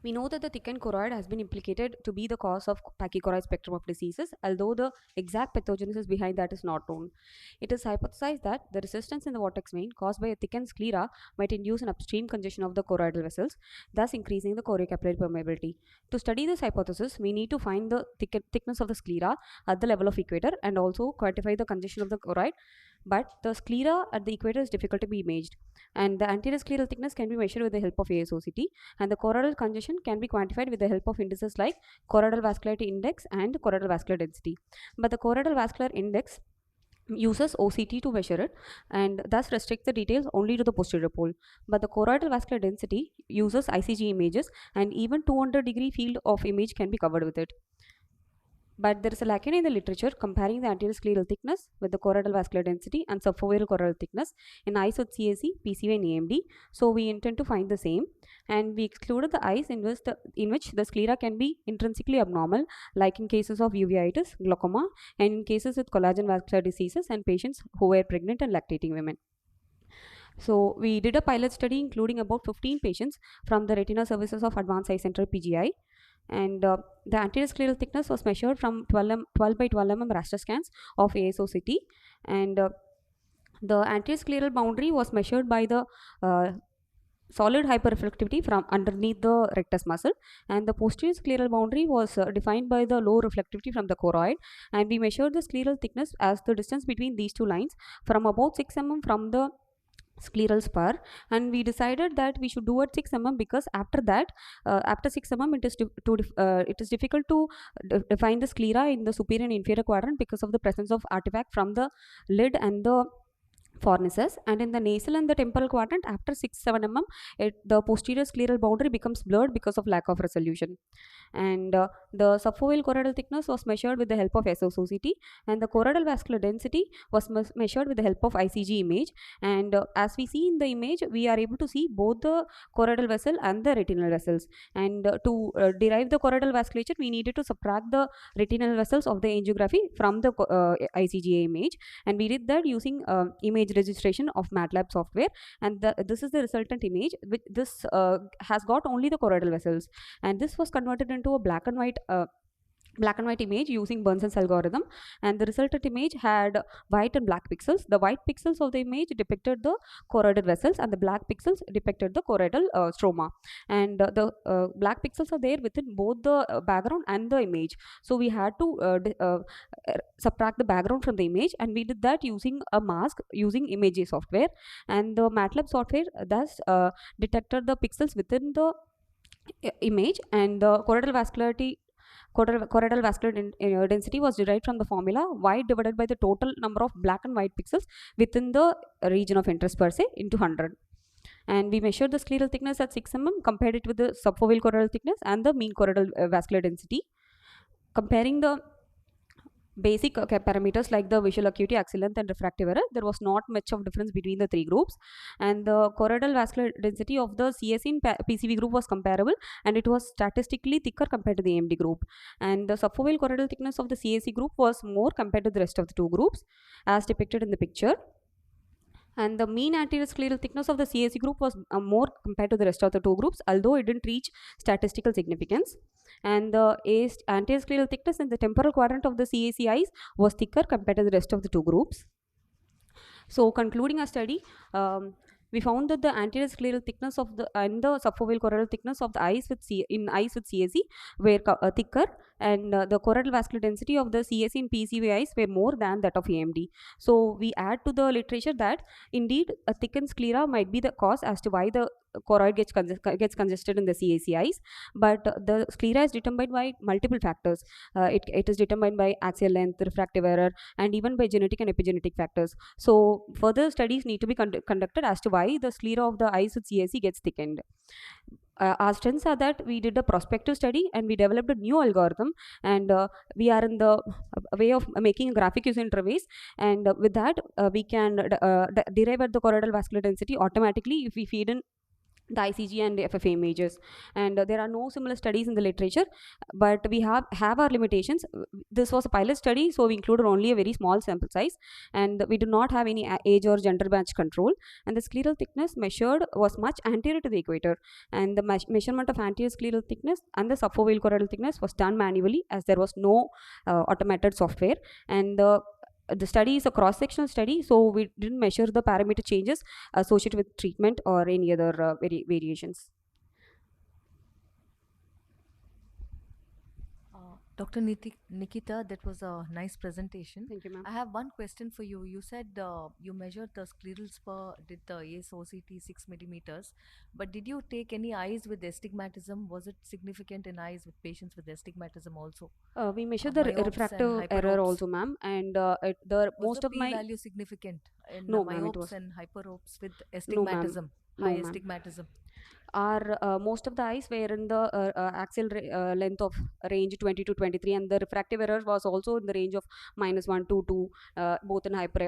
We know that the thickened choroid has been implicated to be the cause of pachychoroid spectrum of diseases, although the exact pathogenesis behind that is not known. It is hypothesized that the resistance in the vortex vein caused by a thickened sclera might induce an upstream congestion of the choroidal vessels, thus increasing the choriocapillary permeability. To study this hypothesis, we need to find the thickness of the sclera at the level of equator and also quantify the congestion of the choroid. But the sclera at the equator is difficult to be imaged, and the anterior scleral thickness can be measured with the help of ASOCT, and the choroidal congestion can be quantified with the help of indices like choroidal vascularity index and choroidal vascular density. But the choroidal vascular index uses OCT to measure it and thus restricts the details only to the posterior pole. But the choroidal vascular density uses ICG images, and even 200-degree field of image can be covered with it. But there is a lacuna in the literature comparing the anterior scleral thickness with the choroidal vascular density and subfoveal choroidal thickness in eyes with CAC, PCV, and AMD. So we intend to find the same, and we excluded the eyes in which the sclera can be intrinsically abnormal, like in cases of uveitis, glaucoma, and in cases with collagen vascular diseases and patients who were pregnant and lactating women. So we did a pilot study including about 15 patients from the Retina Services of Advanced Eye Center PGI, and the anterior scleral thickness was measured from 12 by 12 mm raster scans of ASOCT, and the anterior scleral boundary was measured by the solid hyperreflectivity from underneath the rectus muscle, and the posterior scleral boundary was defined by the low reflectivity from the choroid, and we measured the scleral thickness as the distance between these two lines from about 6 mm from the scleral spur, and we decided that we should do at 6 mm because after that after 6 mm it is difficult to define the sclera in the superior and inferior quadrant because of the presence of artifact from the lid and the fornices, and in the nasal and the temporal quadrant after 6-7 mm the posterior scleral boundary becomes blurred because of lack of resolution. And the subfoveal choroidal thickness was measured with the help of SOCT, and the choroidal vascular density was measured with the help of ICG image, and as we see in the image we are able to see both the choroidal vessel and the retinal vessels, and to derive the choroidal vasculature we needed to subtract the retinal vessels of the angiography from the ICG image, and we did that using image registration of MATLAB software, and this is the resultant image. This has got only the choroidal vessels, and this was converted into a black and white image using Burnsen's algorithm, and the resultant image had white and black pixels. The white pixels of the image depicted the choroidal vessels, and the black pixels depicted the choroidal stroma, and the black pixels are there within both the background and the image. So we had to subtract the background from the image, and we did that using a mask using image software, and the MATLAB software thus detected the pixels within the image, and the choroidal vascular density was derived from the formula y divided by the total number of black and white pixels within the region of interest per se into 100. And we measured the scleral thickness at 6 mm, compared it with the subfoveal choroidal thickness and the mean choroidal vascular density. Comparing the basic parameters like the visual acuity, axial length, and refractive error, there was not much of difference between the three groups, and the choroidal vascular density of the CSC in PCV group was comparable, and it was statistically thicker compared to the AMD group, and the subfoveal choroidal thickness of the CSC group was more compared to the rest of the two groups as depicted in the picture, and the mean anterior scleral thickness of the CAC group was more compared to the rest of the two groups, although it didn't reach statistical significance, and the anterior scleral thickness in the temporal quadrant of the CAC eyes was thicker compared to the rest of the two groups. So concluding our study, we found that the anterior scleral thickness of the and the subfoveal choroidal thickness of the eyes with eyes with CAC were thicker, and the choroidal vascular density of the CAC in PCV eyes were more than that of AMD. So we add to the literature that indeed a thickened sclera might be the cause as to why the choroid gets congested in the CAC eyes, but the sclera is determined by multiple factors. It is determined by axial length, refractive error, and even by genetic and epigenetic factors. So further studies need to be conducted as to why the sclera of the eyes with CAC gets thickened. Our strengths are that we did a prospective study and we developed a new algorithm, and we are in the way of making a graphic user interface, and with that we can derive at the choroidal vascular density automatically if we feed in the ICG and the FFA images, and there are no similar studies in the literature, but we have our limitations. This was a pilot study, so we included only a very small sample size, and we do not have any age or gender match control, and the scleral thickness measured was much anterior to the equator, and the measurement of anterior scleral thickness and the subfoveal choroidal thickness was done manually, as there was no automated software, and the study is a cross-sectional study, so we didn't measure the parameter changes associated with treatment or any other variations. Dr. Nikita, that was a nice presentation. Thank you, ma'am. I have one question for you. You said you measured the scleral spur, did the ASOCT 6 millimeters, but did you take any eyes with astigmatism? Was it significant in eyes with patients with astigmatism also? We measured the Myopes and refractive error hyperopes. also, ma'am, and the Was the most of my p-value significant in no, ma'am, it myopes was and hyperopes with no, ma'am, astigmatism, no, high ma'am. astigmatism? Our most of the eyes were in the axial length of range 20 to 23, and the refractive error was also in the range of -1 to 2, both in hyperopic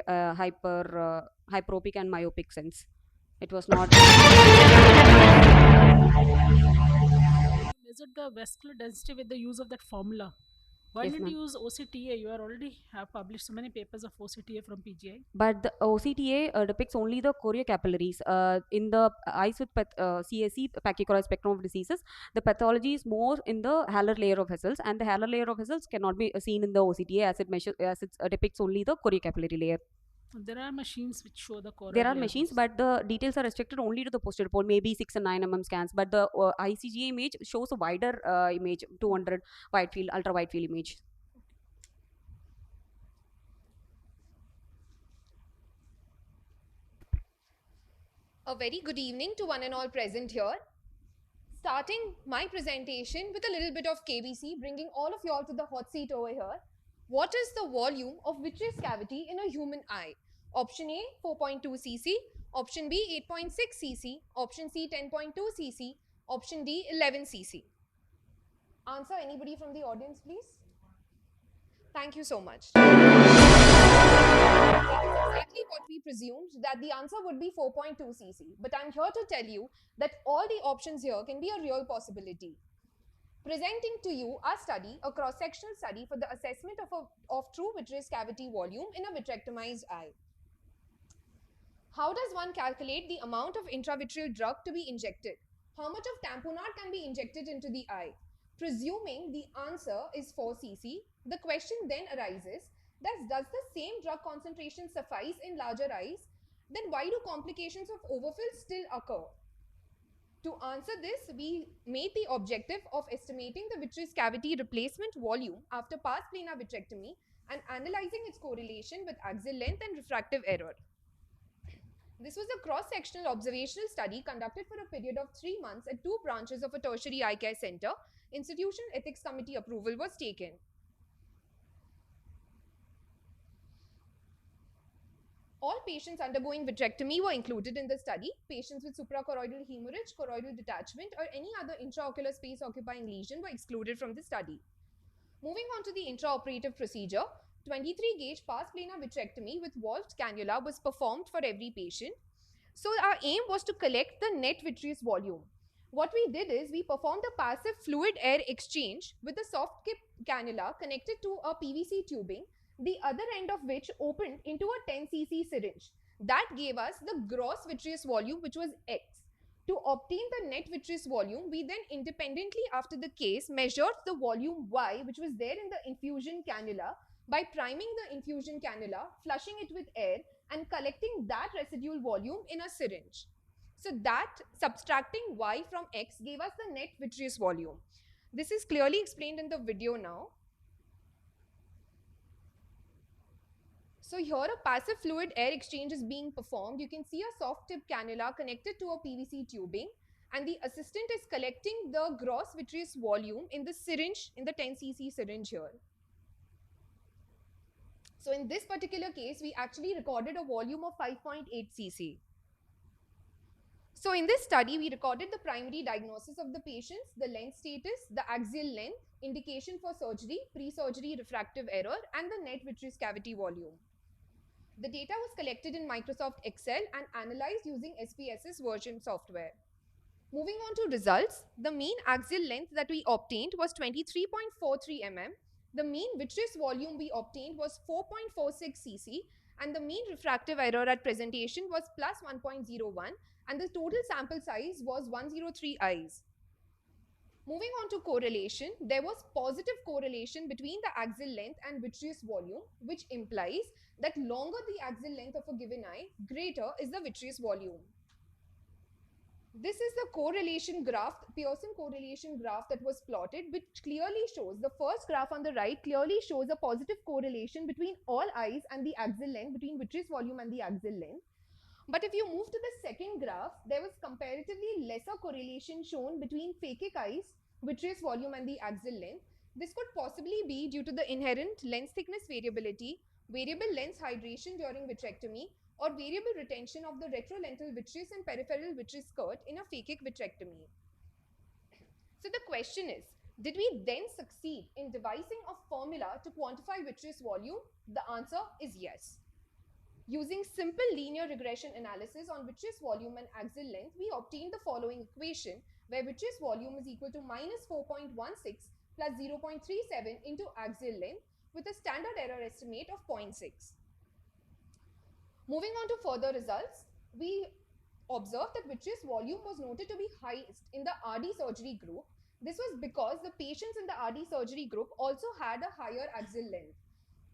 and myopic sense. It was not. Measured the vascular density with the use of that formula. Why Yes, did ma'am. you use OCTA? You are already have published so many papers of OCTA from PGI. But the OCTA depicts only the choriocapillaries. In the eyes with CAC, pachychoroid spectrum of diseases, the pathology is more in the halar layer of vessels, and the halar layer of vessels cannot be seen in the OCTA, as it measures, as it depicts only the choriocapillary layer. There are machines which show the There choroid are layer machines, also. but the details are restricted only to the posterior pole, maybe 6 and 9 scans. But the ICG image shows a wider image, 200 wide field, ultra wide field image. A very good evening to one and all present here. Starting my presentation with a little bit of KBC, bringing all of you all to the hot seat over here. What is the volume of vitreous cavity in a human eye? Option A, 4.2 cc. Option B, 8.6 cc. Option C, 10.2 cc. Option D, 11 cc. Answer, anybody from the audience, please? Thank you so much. Exactly what we presumed, that the answer would be 4.2 cc. But I'm here to tell you that all the options here can be a real possibility. Presenting to you our study, a cross-sectional study for the assessment of true vitreous cavity volume in a vitrectomized eye. How does one calculate the amount of intravitreal drug to be injected? How much of tamponade can be injected into the eye? Presuming the answer is 4 cc, the question then arises, does the same drug concentration suffice in larger eyes? Then why do complications of overfill still occur? To answer this, we made the objective of estimating the vitreous cavity replacement volume after pars plana vitrectomy and analyzing its correlation with axial length and refractive error. This was a cross-sectional observational study conducted for a period of 3 months at 2 branches of a tertiary eye care center. Institution Ethics Committee approval was taken. All patients undergoing vitrectomy were included in the study. Patients with suprachoroidal hemorrhage, choroidal detachment, or any other intraocular space occupying lesion were excluded from the study. Moving on to the intraoperative procedure, 23 gauge pars plana vitrectomy with valved cannula was performed for every patient. So our aim was to collect the net vitreous volume. What we did is we performed a passive fluid air exchange with a soft tip cannula connected to a PVC tubing, the other end of which opened into a 10 cc syringe. That gave us the gross vitreous volume, which was X. To obtain the net vitreous volume, we then independently after the case measured the volume Y, which was there in the infusion cannula, by priming the infusion cannula, flushing it with air, and collecting that residual volume in a syringe. So that subtracting Y from X gave us the net vitreous volume. This is clearly explained in the video now. So here a passive fluid air exchange is being performed. You can see a soft tip cannula connected to a PVC tubing, and the assistant is collecting the gross vitreous volume in the syringe, in the 10 cc syringe here. So in this particular case, we actually recorded a volume of 5.8 cc. So in this study, we recorded the primary diagnosis of the patients, the lens status, the axial length, indication for surgery, pre-surgery refractive error, and the net vitreous cavity volume. The data was collected in Microsoft Excel and analyzed using SPSS version software. Moving on to results, the mean axial length that we obtained was 23.43 mm. The mean vitreous volume we obtained was 4.46 cc, and the mean refractive error at presentation was plus 1.01, and the total sample size was 103 eyes. Moving on to correlation, there was positive correlation between the axial length and vitreous volume, which implies that longer the axial length of a given eye, greater is the vitreous volume. This is the correlation graph, Pearson correlation graph that was plotted, which clearly shows, the first graph on the right clearly shows a positive correlation between all eyes and the axial length, between vitreous volume and the axial length. But if you move to the second graph, there was comparatively lesser correlation shown between phakic eyes, vitreous volume and the axial length. This could possibly be due to the inherent lens thickness variability, variable lens hydration during vitrectomy, or variable retention of the retrolental vitreous and peripheral vitreous skirt in a phakic vitrectomy. So the question is, did we then succeed in devising a formula to quantify vitreous volume? The answer is yes. Using simple linear regression analysis on vitreous volume and axial length, we obtained the following equation, where vitreous volume is equal to minus 4.16 plus 0.37 into axial length with a standard error estimate of 0.6. Moving on to further results, we observed that vitreous volume was noted to be highest in the RD surgery group. This was because the patients in the RD surgery group also had a higher axial length.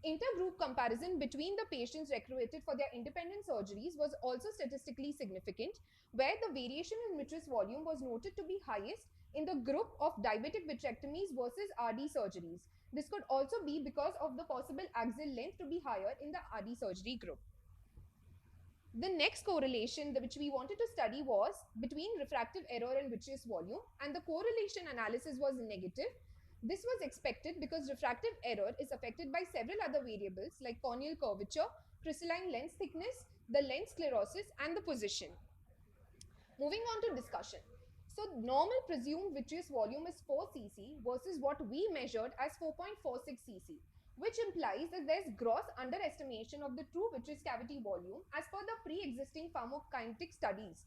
Intergroup comparison between the patients recruited for their independent surgeries was also statistically significant, where the variation in vitreous volume was noted to be highest in the group of diabetic vitrectomies versus RD surgeries. This could also be because of the possible axial length to be higher in the RD surgery group. The next correlation which we wanted to study was between refractive error and vitreous volume, and the correlation analysis was negative. This was expected because refractive error is affected by several other variables like corneal curvature, crystalline lens thickness, the lens sclerosis, and the position. Moving on to discussion. So normal presumed vitreous volume is 4 cc versus what we measured as 4.46 cc, which implies that there's gross underestimation of the true vitreous cavity volume as per the pre-existing pharmacokinetic studies,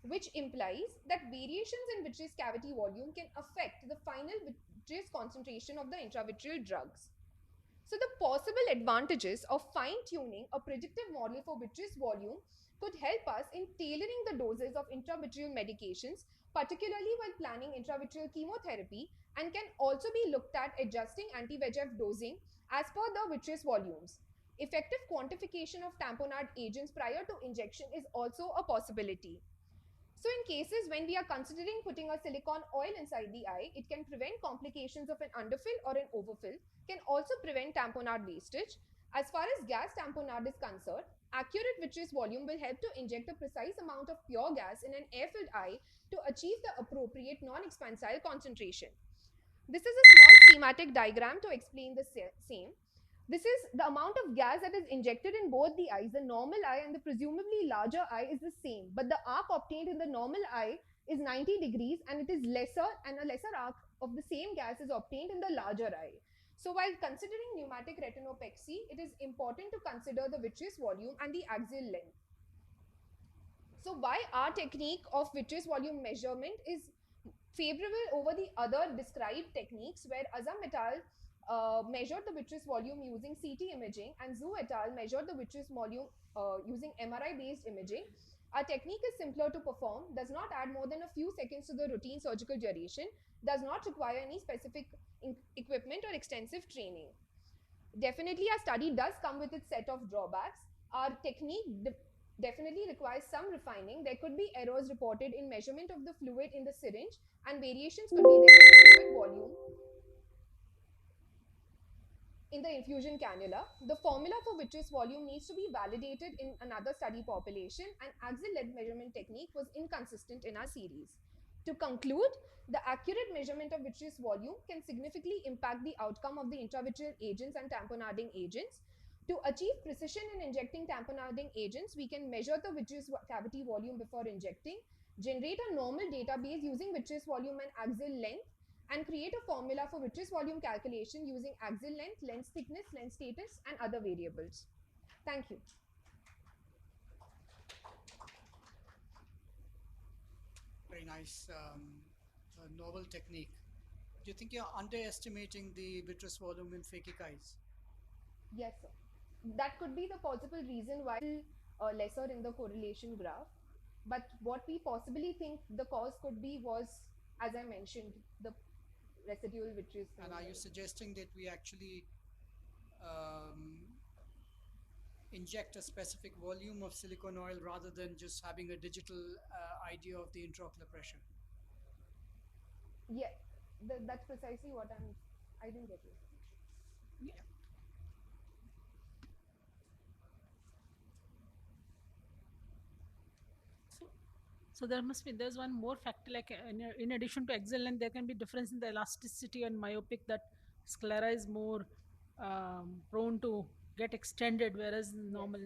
which implies that variations in vitreous cavity volume can affect the final vitreous concentration of the intravitreal drugs. So the possible advantages of fine-tuning a predictive model for vitreous volume could help us in tailoring the doses of intravitreal medications, particularly while planning intravitreal chemotherapy, and can also be looked at adjusting anti-VEGF dosing as per the vitreous volumes. Effective quantification of tamponade agents prior to injection is also a possibility. So in cases when we are considering putting a silicone oil inside the eye, it can prevent complications of an underfill or an overfill, can also prevent tamponade wastage. As far as gas tamponade is concerned, accurate vitreous volume will help to inject a precise amount of pure gas in an air-filled eye to achieve the appropriate non-expansile concentration. This is a small schematic diagram to explain the same. This is the amount of gas that is injected in both the eyes. The normal eye and the presumably larger eye is the same, but the arc obtained in the normal eye is 90 degrees and it is lesser, and a lesser arc of the same gas is obtained in the larger eye. So while considering pneumatic retinopexy, it is important to consider the vitreous volume and the axial length. So why our technique of vitreous volume measurement is favorable over the other described techniques, where Azam et al. Measured the vitreous volume using CT imaging and Zhu et al. Measured the vitreous volume using MRI based imaging. Our technique is simpler to perform, does not add more than a few seconds to the routine surgical duration, does not require any specific equipment or extensive training. Definitely our study does come with its set of drawbacks. Our technique definitely requires some refining. There could be errors reported in measurement of the fluid in the syringe, and variations could be there in the fluid volume in the infusion cannula. The formula for vitreous volume needs to be validated in another study population, and axial length measurement technique was inconsistent in our series. To conclude, the accurate measurement of vitreous volume can significantly impact the outcome of the intravitreal agents and tamponading agents. To achieve precision in injecting tamponading agents, we can measure the vitreous cavity volume before injecting, generate a normal database using vitreous volume and axial length, and create a formula for vitreous volume calculation using axial length, lens thickness, lens status, and other variables. Thank you. very nice, novel technique. Do you think you're underestimating the vitreous volume in phakic eyes? Yes, sir. That could be the possible reason why it's lesser in the correlation graph. But what we possibly think the cause could be was, as I mentioned, the residual vitreous And are you film. suggesting that we actually um, inject a specific volume of silicone oil rather than just having a digital idea of the intraocular pressure? Yeah, that's precisely what I didn't get you. Yeah. So there's one more factor, like in addition to excellent, there can be difference in the elasticity and myopic, that sclera is more prone to get extended, whereas normal,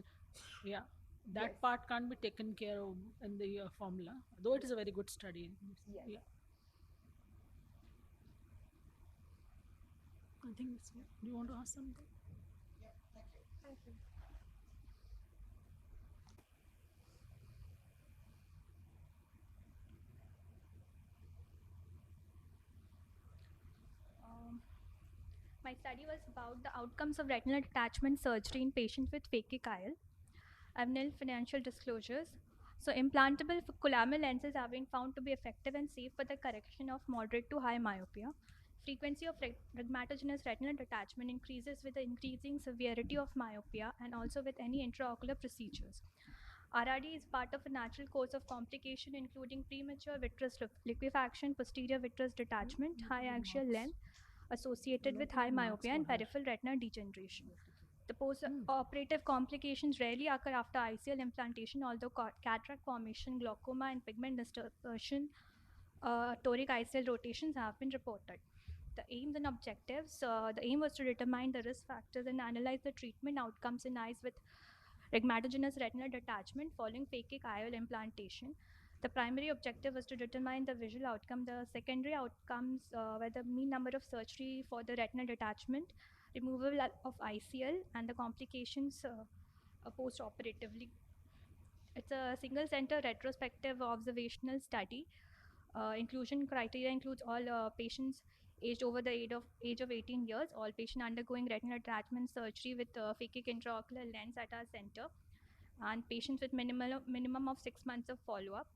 yeah, Yes. that part can't be taken care of in the formula, though it is a very good study. Yes. Yeah, I think it's, yeah. Do you want to ask something? Yeah, thank you. Thank you. Um, my study was about the outcomes of retinal detachment surgery in patients with phakic IL. I've nil financial disclosures. So, implantable Collamer lenses have been found to be effective and safe for the correction of moderate to high myopia. Frequency of rhegmatogenous retinal detachment increases with the increasing severity of myopia and also with any intraocular procedures. RRD is part of a natural course of complication, including premature vitreous liquefaction, posterior vitreous detachment, high axial length associated with high myopia and peripheral retinal degeneration. The post-operative complications rarely occur after ICL implantation, although cataract formation, glaucoma, and pigment dispersion, toric ICL rotations have been reported. The aims and objectives. The aim was to determine the risk factors and analyze the treatment outcomes in eyes with rhegmatogenous retinal detachment following phakic IOL implantation. The primary objective was to determine the visual outcome. The secondary outcomes were the mean number of surgery for the retinal detachment, removal of ICL, and the complications post-operatively. It's a single center retrospective observational study. Inclusion criteria includes all patients aged over the age of 18 years, all patients undergoing retinal detachment surgery with phakic intraocular lens at our center, and patients with minimum of 6 months of follow-up.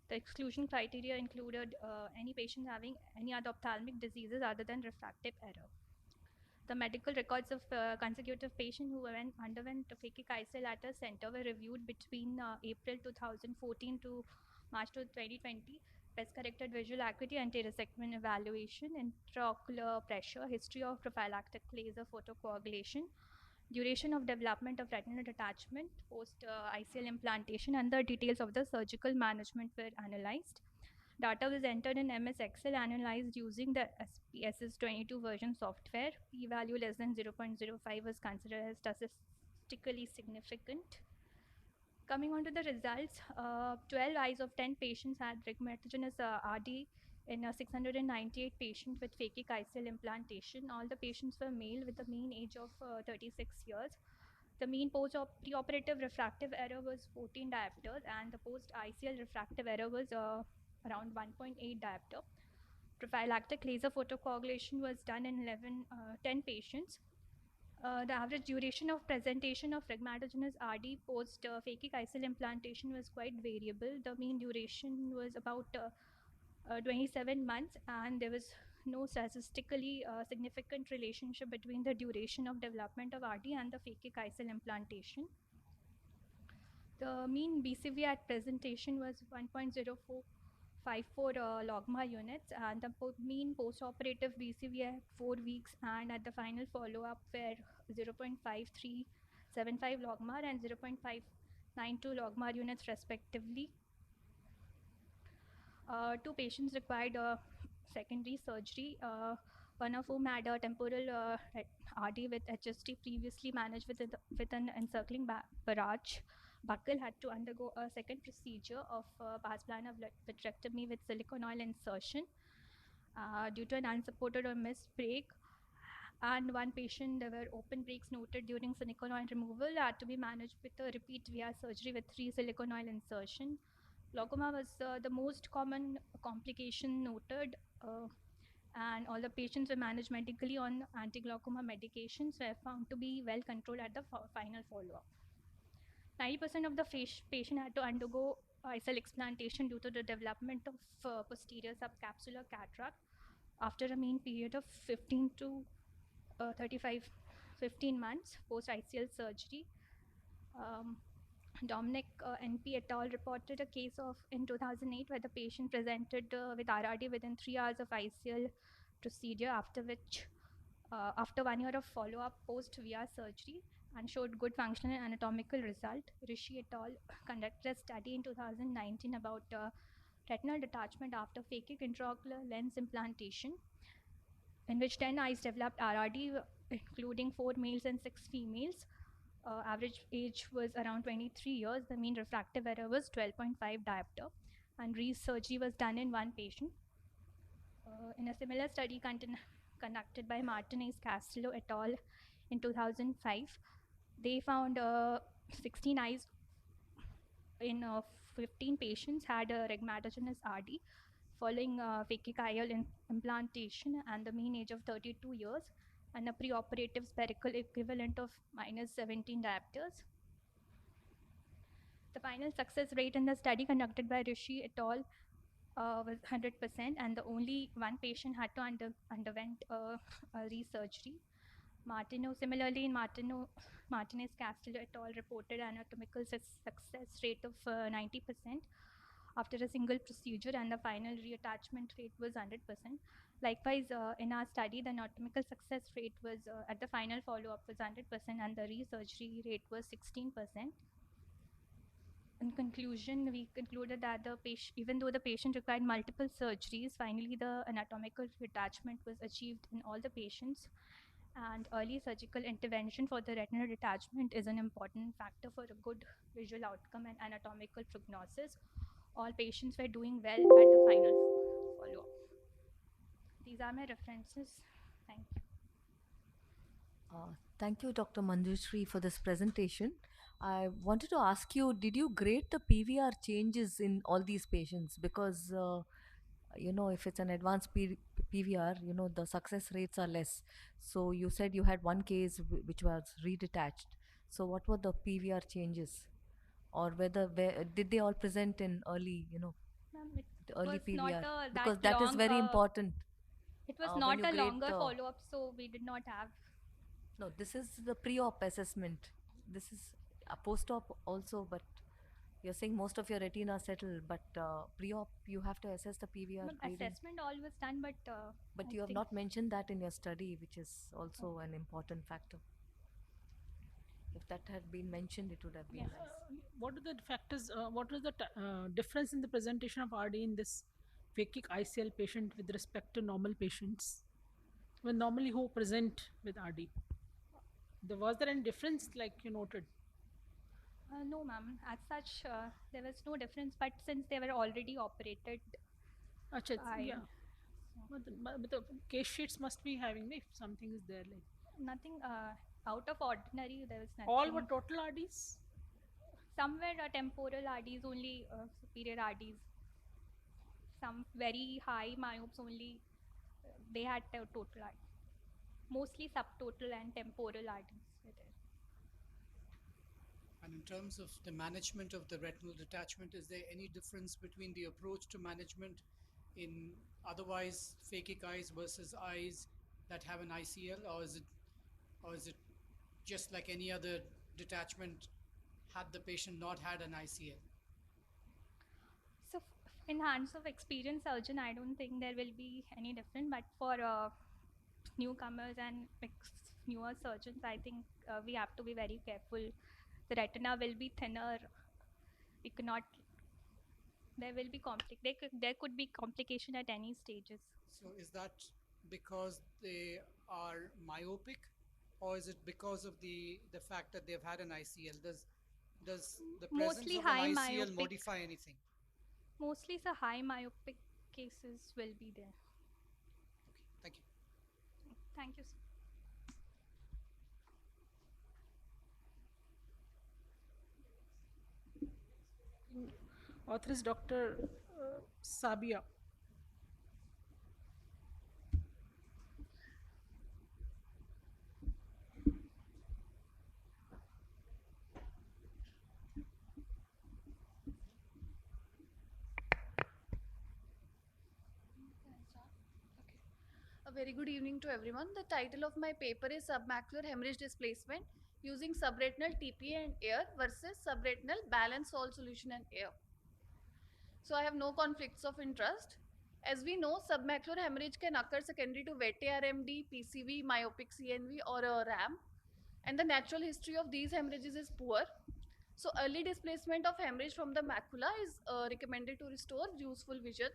The exclusion criteria included any patient having any other ophthalmic diseases other than refractive error. The medical records of consecutive patients who underwent phakic ICL at a center were reviewed between April 2014 to March 2020. Best corrected visual acuity, anti-resectment evaluation, intraocular pressure, history of prophylactic laser photocoagulation, duration of development of retinal detachment post ICL implantation, and the details of the surgical management were analyzed. Data was entered in MS Excel, analyzed using the SPSS22 version software. P-value less than 0.05 was considered as statistically significant. Coming on to the results, 12 eyes of 10 patients had rhegmatogenous RD in 698 patients with phakic ICL implantation. All the patients were male with a mean age of 36 years. The mean pre-operative refractive error was 14 diopters, and the post-ICL refractive error was around 1.8 diopter. Prophylactic laser photocoagulation was done in 10 patients. The average duration of presentation of rhegmatogenous RD post phakic ICL implantation was quite variable. The mean duration was about 27 months, and there was no statistically significant relationship between the duration of development of RD and the phakic ICL implantation. The mean BCV at presentation was 1.0454 logMAR units, and the mean post-operative BCV at 4 weeks and at the final follow-up were 0.5375 logMAR and 0.592 logMAR units respectively. Two patients required secondary surgery, one of whom had a temporal RD with HST previously managed with an encircling barrage. Buckle had to undergo a second procedure of pars plana vitrectomy with silicone oil insertion due to an unsupported or missed break. And one patient, there were open breaks noted during silicone oil removal, had to be managed with a repeat via surgery with 3 silicone oil insertion. Glaucoma was the most common complication noted, and all the patients were managed medically on anti-glaucoma medications were found to be well controlled at the final follow-up. 90% of the patient had to undergo eye cell explantation due to the development of posterior subcapsular cataract after a mean period of 15 to 35, 15 months post ICL surgery. Um, Dominic NP et al. Reported a case of in 2008 where the patient presented with RRD within 3 hours of ICL procedure, after which, after 1 year of follow-up post VR surgery, and showed good functional and anatomical result. Rishi et al. Conducted a study in 2019 about retinal detachment after phakic intraocular lens implantation, in which 10 eyes developed RRD, including 4 males and 6 females. Average age was around 23 years. The mean refractive error was 12.5 diopter, and resurgery was done in one patient. In a similar study conducted by Martinez Castillo et al. In 2005, they found 16 eyes in 15 patients had a regmatogenous RD following phakic IOL implantation, and the mean age of 32 years, and a preoperative spherical equivalent of minus 17 diopters. The final success rate in the study conducted by Rishi et al. Was 100%, and the only one patient had to underwent a resurgery. Similarly, in Martinez Castillo et al. Reported anatomical success rate of 90% after a single procedure, and the final reattachment rate was 100%. Likewise, in our study, the anatomical success rate was at the final follow-up was 100%, and the resurgery rate was 16%. In conclusion, we concluded that even though the patient required multiple surgeries, finally the anatomical detachment was achieved in all the patients, and early surgical intervention for the retinal detachment is an important factor for a good visual outcome and anatomical prognosis. All patients were doing well at the final follow-up. These are my references. Thank you. Thank you, Dr. Manjushri, for this presentation. I wanted to ask you, did you grade the PVR changes in all these patients? Because, if it's an advanced PVR, the success rates are less. So you said you had one case which was redetached. So what were the PVR changes? Or did they all present in early, Ma'am, it the early was not PVR? Because that that is long. very important. It was when not you a grade longer the- follow-up, so we did not have. No, this is the pre-op assessment. This is a post-op also, but you're saying most of your retina settled, but pre-op you have to assess the PVR Ma'am, grading. assessment all was done, but But I you have think not mentioned that in your study, which is also an important factor. If that had been mentioned, it would have been Yes. nice. What are the factors? What is the difference in the presentation of RD in this phakic ICL patient with respect to normal patients? Well, normally who present with RD? Was there any difference, like you noted? No, ma'am. As such, there was no difference. But since they were already operated, Acha, I yeah. But the case sheets must be having, if something is there, like nothing out of ordinary. There was nothing. all were total RDs. Some were temporal RDs, only superior RDs. Some very high myopes only. They had total RD. Mostly subtotal and temporal RDs were there. And in terms of the management of the retinal detachment, is there any difference between the approach to management in otherwise phakic eyes versus eyes that have an ICL, or is it just like any other detachment had the patient not had an ICL? So, in hands of experienced surgeon, I don't think there will be any different. But for newcomers and newer surgeons, I think we have to be very careful. The retina will be thinner. We cannot. There will be there could be complication at any stages. So is that because they are myopic, or is it because of the fact that they've had an ICL? Does the presence Mostly of an high ICL myopic. modify anything? Mostly the high myopic cases will be there. Okay, thank you. Thank you, sir. Author is Dr. Sabia. A very good evening to everyone. The title of my paper is Submacular Hemorrhage Displacement using subretinal TPA and air versus subretinal balanced salt solution and air. So I have no conflicts of interest. As we know, submacular hemorrhage can occur secondary to wet ARMD, PCV, myopic CNV or a RAM, and the natural history of these hemorrhages is poor. So early displacement of hemorrhage from the macula is recommended to restore useful vision.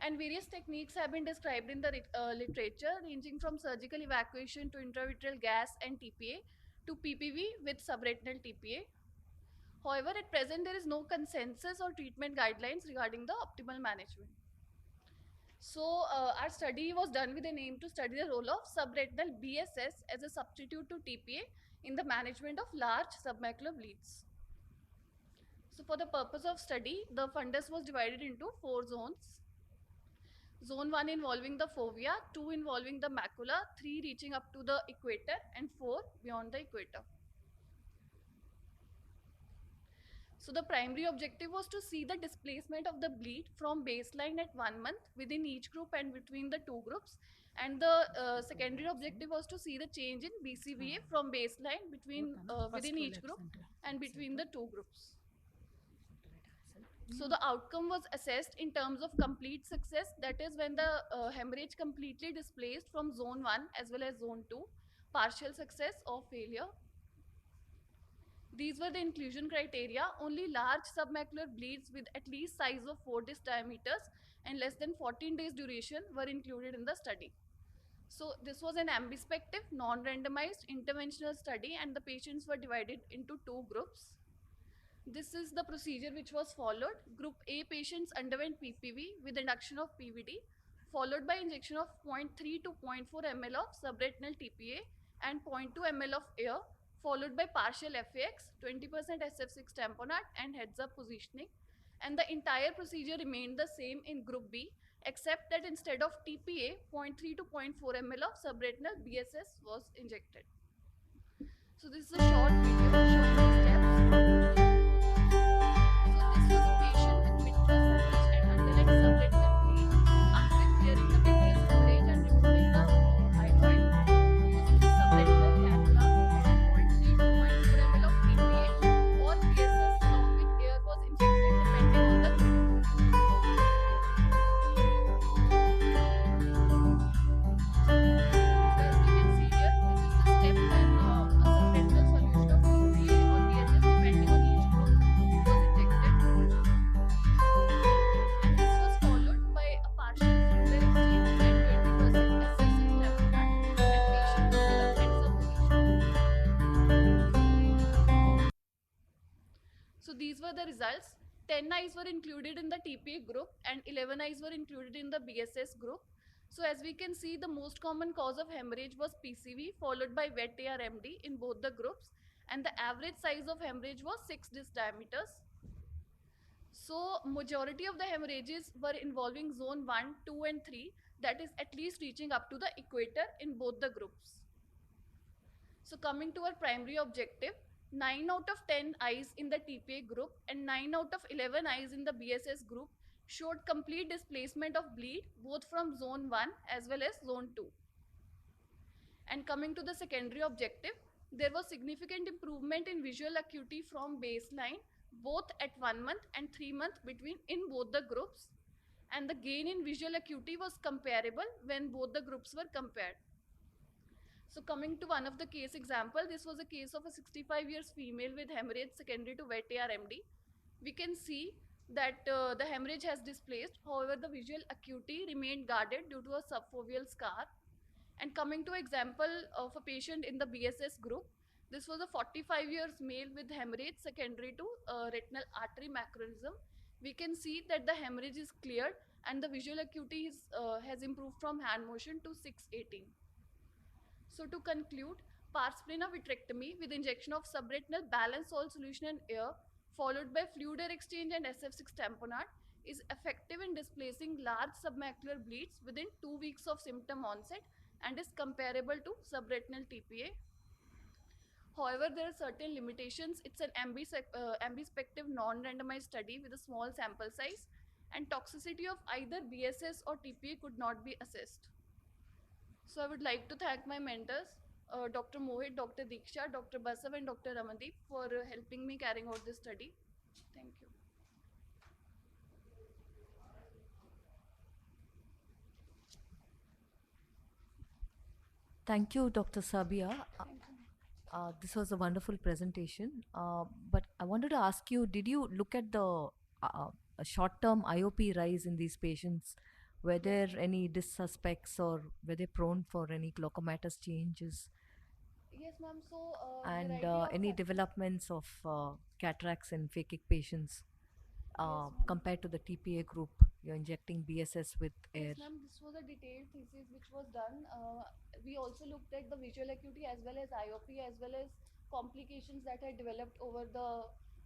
And various techniques have been described in the literature, ranging from surgical evacuation to intravitreal gas and TPA to PPV with subretinal TPA. However, at present, there is no consensus or treatment guidelines regarding the optimal management. So, our study was done with an aim to study the role of subretinal BSS as a substitute to TPA in the management of large submacular bleeds. So, for the purpose of study, the fundus was divided into 4 zones. Zone 1 involving the fovea, 2 involving the macula, 3 reaching up to the equator, and 4 beyond the equator. So the primary objective was to see the displacement of the bleed from baseline at 1 month within each group and between the 2 groups. And the secondary objective was to see the change in BCVA from baseline within each group and between the 2 groups. So the outcome was assessed in terms of complete success, that is when the hemorrhage completely displaced from zone 1 as well as zone 2, partial success or failure. These were the inclusion criteria. Only large submacular bleeds with at least size of 4 disc diameters and less than 14 days duration were included in the study. So this was an ambispective, non-randomized interventional study, and the patients were divided into 2 groups. This is the procedure which was followed. Group A patients underwent PPV with induction of PVD, followed by injection of 0.3 to 0.4 ml of subretinal TPA and 0.2 ml of air, followed by partial FAX, 20% SF6 tamponade and heads up positioning. And the entire procedure remained the same in group B, except that instead of TPA, 0.3 to 0.4 ml of subretinal BSS was injected. So this is a short video showing the steps. So this was a patient with vitreous hemorrhage and underlying subretinal bleed. After clearing the vitreous hemorrhage and removing the hyaloid, using the subretinal cannula, 0.3 to 0.4 ml of TPA or BSS along with air was injected depending on the group. So as we can see here, this is the step when a subretinal solution of TPA or BSS depending on each group was injected. And this was followed by a partial fluid exchange and 20% SF6 tamponade, and patient was given heads up position. So these were the results. 10 eyes were included in the TPA group and 11 eyes were included in the BSS group. So as we can see, the most common cause of hemorrhage was PCV followed by wet ARMD in both the groups, and the average size of hemorrhage was 6 disc diameters. So majority of the hemorrhages were involving zone 1, 2 and 3, that is at least reaching up to the equator in both the groups. So coming to our primary objective, 9 out of 10 eyes in the TPA group and 9 out of 11 eyes in the BSS group showed complete displacement of bleed both from zone 1 as well as zone 2. And coming to the secondary objective, there was significant improvement in visual acuity from baseline both at 1 month and 3 months between in both the groups, and the gain in visual acuity was comparable when both the groups were compared. So coming to one of the case example, this was a case of a 65 years female with hemorrhage secondary to wet ARMD. We can see that the hemorrhage has displaced, however the visual acuity remained guarded due to a subfoveal scar. And coming to example of a patient in the BSS group, this was a 45 years male with hemorrhage secondary to retinal artery macronism. We can see that the hemorrhage is cleared and the visual acuity has improved from hand motion to 618. So to conclude, pars plana vitrectomy with injection of subretinal balanced salt solution and air followed by fluid air exchange and SF6 tamponade, is effective in displacing large submacular bleeds within 2 weeks of symptom onset and is comparable to subretinal TPA. However, there are certain limitations. It's an ambispective non-randomized study with a small sample size, and toxicity of either BSS or TPA could not be assessed. So I would like to thank my mentors, Dr. Mohit, Dr. Diksha, Dr. Basav, and Dr. Ramandeep for helping me carrying out this study. Thank you. Thank you, Dr. Sabia. This was a wonderful presentation. But I wanted to ask you, did you look at the short-term IOP rise in these patients? Were there any suspects or were they prone for any glaucomatous changes? Yes, ma'am. So, And variety of any fac- developments of cataracts in phakic patients ma'am. compared to the TPA group? You're injecting BSS with air. Yes, ma'am. This was a detailed thesis which was done. We also looked at the visual acuity as well as IOP as well as complications that had developed over the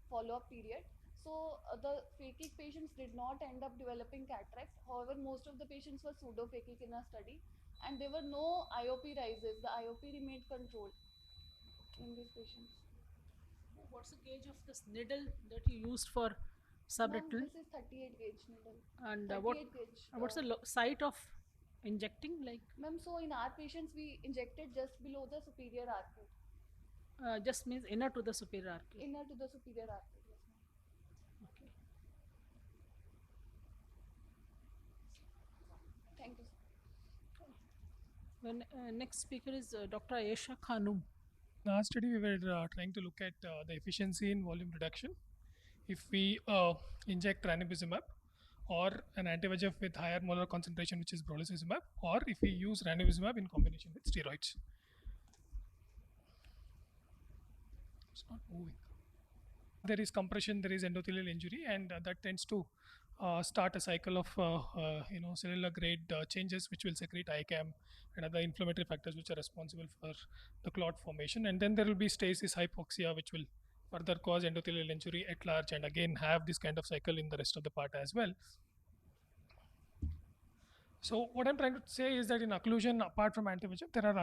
follow-up period. So the phakic patients did not end up developing cataracts. However, most of the patients were pseudo-phakic in our study, and there were no IOP rises. The IOP remained controlled in these patients. What's the gauge of this needle that you used for Ma'am, subretinal? this is 38 gauge needle. And 38 gauge. what's the site of injecting? Like Ma'am, so in our patients, we injected just below the superior arcade. just means inner to the superior arcade. Inner to the superior arcade, yes, ma'am. Okay. Thank you, sir. When next speaker is Dr. Ayesha Khanum. In our study, we were trying to look at the efficiency in volume reduction if we inject ranibizumab or an anti-VEGF with higher molar concentration, which is brolucizumab, or if we use ranibizumab in combination with steroids. It's not moving. There is compression, there is endothelial injury, and that tends to start a cycle of cellular grade changes, which will secrete ICAM and other inflammatory factors which are responsible for the clot formation. And then there will be stasis hypoxia, which will further cause endothelial injury at large, and again have this kind of cycle in the rest of the part as well. So what I'm trying to say is that in occlusion, apart from anti-VEGF, there are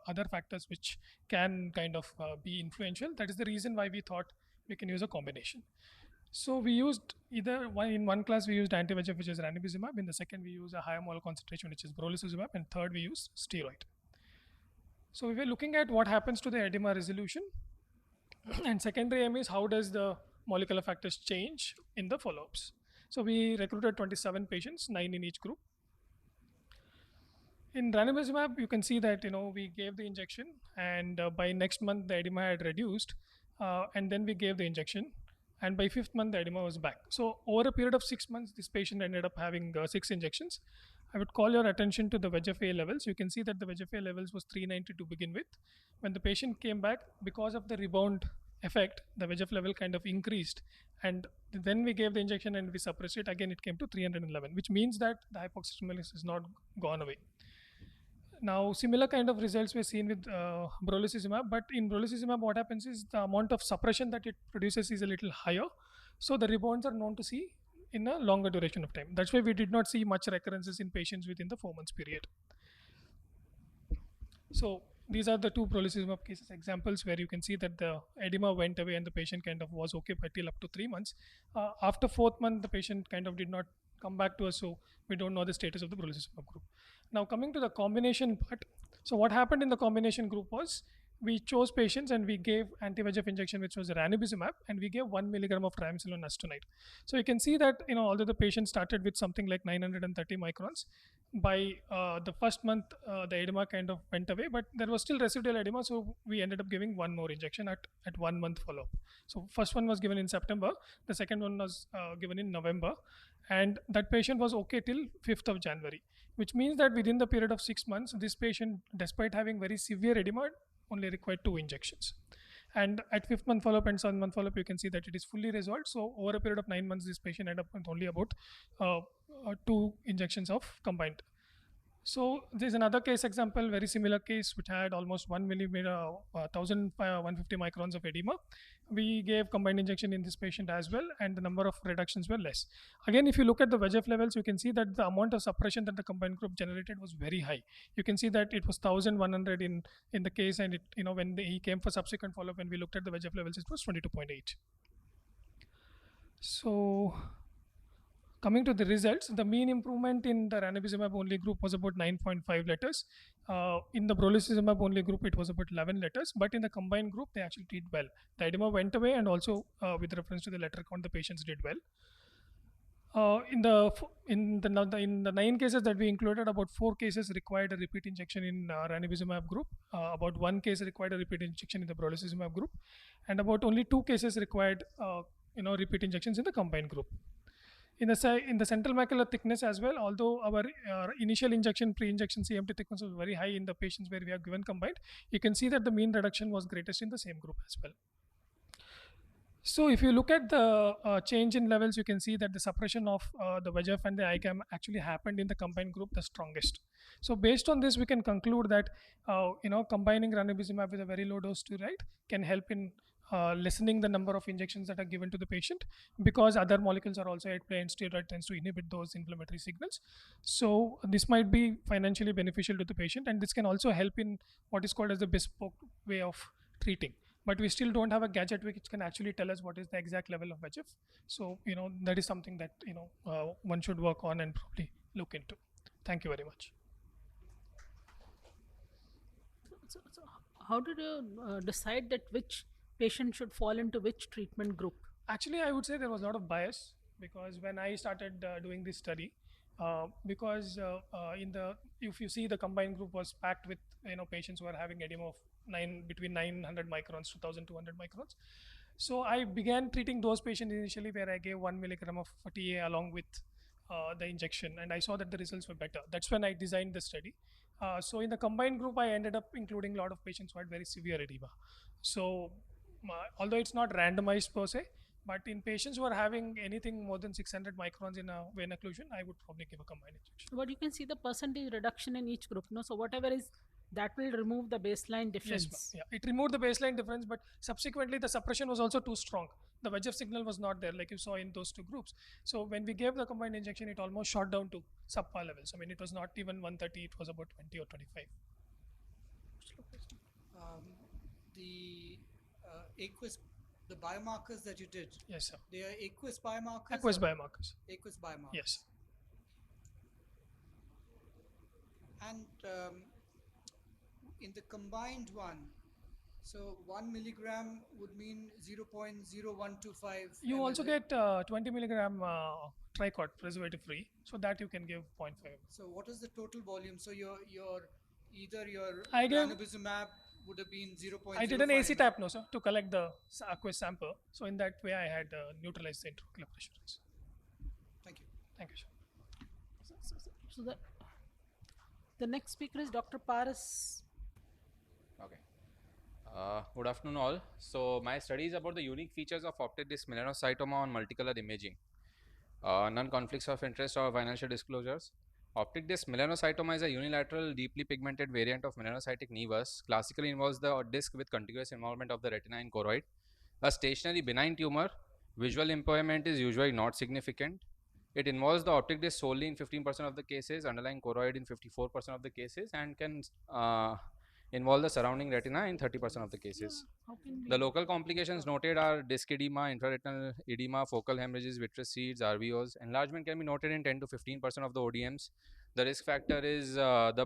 other factors which can kind of be influential. That is the reason why we thought we can use a combination. So we used in one class we used anti-VEGF, which is ranibizumab. In the second we use a higher molar concentration, which is brolucizumab, and third we use steroid. So we were looking at what happens to the edema resolution, and secondary aim is how does the molecular factors change in the follow-ups. So we recruited 27 patients, 9 in each group. In ranibizumab, you can see that we gave the injection, and by next month the edema had reduced, and then we gave the injection, and by 5th month the edema was back. So over a period of 6 months, this patient ended up having 6 injections. I would call your attention to the VEGF-A levels. You can see that the VEGF-A levels was 390 to begin with. When the patient came back, because of the rebound effect, the VEGF level kind of increased, and then we gave the injection and we suppressed it. Again, it came to 311, which means that the hypoxia is not gone away. Now, similar kind of results were seen with brolucizumab, but in brolucizumab, what happens is the amount of suppression that it produces is a little higher. So the rebounds are known to see in a longer duration of time. That's why we did not see much recurrences in patients within the 4 months period. So these are the two brolucizumab cases examples where you can see that the edema went away and the patient kind of was okay till up to 3 months. After 4th month, the patient kind of did not come back to us, so we don't know the status of the brolucizumab group. Now coming to the combination part, so what happened in the combination group was we chose patients and we gave anti-VEGF injection, which was ranibizumab, and we gave 1 milligram of triamcinolone acetonide. So you can see that although the patient started with something like 930 microns, by the first month the edema kind of went away, but there was still residual edema, so we ended up giving one more injection at 1 month follow-up. So first one was given in September, the second one was given in November, and that patient was okay till 5th of January, which means that within the period of 6 months, this patient, despite having very severe edema, only required 2 injections. And at 5th month follow-up and 7th month follow-up, you can see that it is fully resolved. So over a period of 9 months, this patient ended up with only about 2 injections of combined So there's another case example, very similar case, which had almost 1 millimeter, 150 microns of edema. We gave combined injection in this patient as well, and the number of reductions were less. Again, if you look at the VEGF levels, you can see that the amount of suppression that the combined group generated was very high. You can see that it was 1100 in the case, and when he came for subsequent follow-up, when we looked at the VEGF levels, it was 22.8. So coming to the results, the mean improvement in the ranibizumab only group was about 9.5 letters. In the brolucizumab only group, it was about 11 letters. But in the combined group, they actually did well. The edema went away, and also with reference to the letter count, the patients did well. In the 9 cases that we included, about 4 cases required a repeat injection in ranibizumab group. About 1 case required a repeat injection in the brolucizumab group, and about only 2 cases required repeat injections in the combined group. In the central macular thickness as well, although our initial injection, pre-injection CMT thickness was very high in the patients where we have given combined, you can see that the mean reduction was greatest in the same group as well. So if you look at the change in levels, you can see that the suppression of the VEGF and the ICAM actually happened in the combined group the strongest. So based on this, we can conclude that combining ranibizumab with a very low dose steroid can help in lessening the number of injections that are given to the patient, because other molecules are also at play, and steroid tends to inhibit those inflammatory signals. So this might be financially beneficial to the patient, and this can also help in what is called as the bespoke way of treating. But we still don't have a gadget which can actually tell us what is the exact level of VEGF. So that is something that one should work on and probably look into. Thank you very much. So how did you decide that which patient should fall into which treatment group? Actually, I would say there was a lot of bias, because when I started doing this study, if you see, the combined group was packed with patients who are having edema of between 900 microns to 1200 microns. So I began treating those patients initially, where I gave 1 milligram of TA along with the injection, and I saw that the results were better. That's when I designed the study. So in the combined group, I ended up including a lot of patients who had very severe edema. So although it's not randomized per se, but in patients who are having anything more than 600 microns in a vein occlusion, I would probably give a combined injection. But you can see the percentage reduction in each group. So whatever is, that will remove the baseline difference. Yes, yeah, it removed the baseline difference, but subsequently the suppression was also too strong. The VEGF signal was not there, like you saw in those 2 groups. So when we gave the combined injection, it almost shot down to subpar levels. I mean, it was not even 130, it was about 20 or 25. The biomarkers that you did. Yes, sir. They are aqueous biomarkers? Aqueous biomarkers. Aqueous biomarkers. Yes. And in the combined one, so 1 milligram would mean 0.0125. You also get 20 milligram tricot preservative free, so that you can give 0.5. So what is the total volume? So your I gave ranibizumab would have been 0.05. I did an AC tap, no, sir, to collect the aqueous sample. So in that way, I had neutralized the intraocular pressure. Thank you. Thank you, sir. So the next speaker is Dr. Paras. Okay. Good afternoon, all. So my study is about the unique features of optic disc melanocytoma on multicolor imaging. Non-conflicts of interest or financial disclosures. Optic disc melanocytoma is a unilateral, deeply pigmented variant of melanocytic nevus. Classically involves the disc with contiguous involvement of the retina and choroid. A stationary benign tumor. Visual impairment is usually not significant. It involves the optic disc solely in 15% of the cases, underlying choroid in 54% of the cases, and can involve the surrounding retina in 30% of the cases. The local complications noted are disc edema, infraretinal edema, focal hemorrhages, vitreous seeds, RVOs. Enlargement can be noted in 10 to 15% of the ODMs. The risk factor is the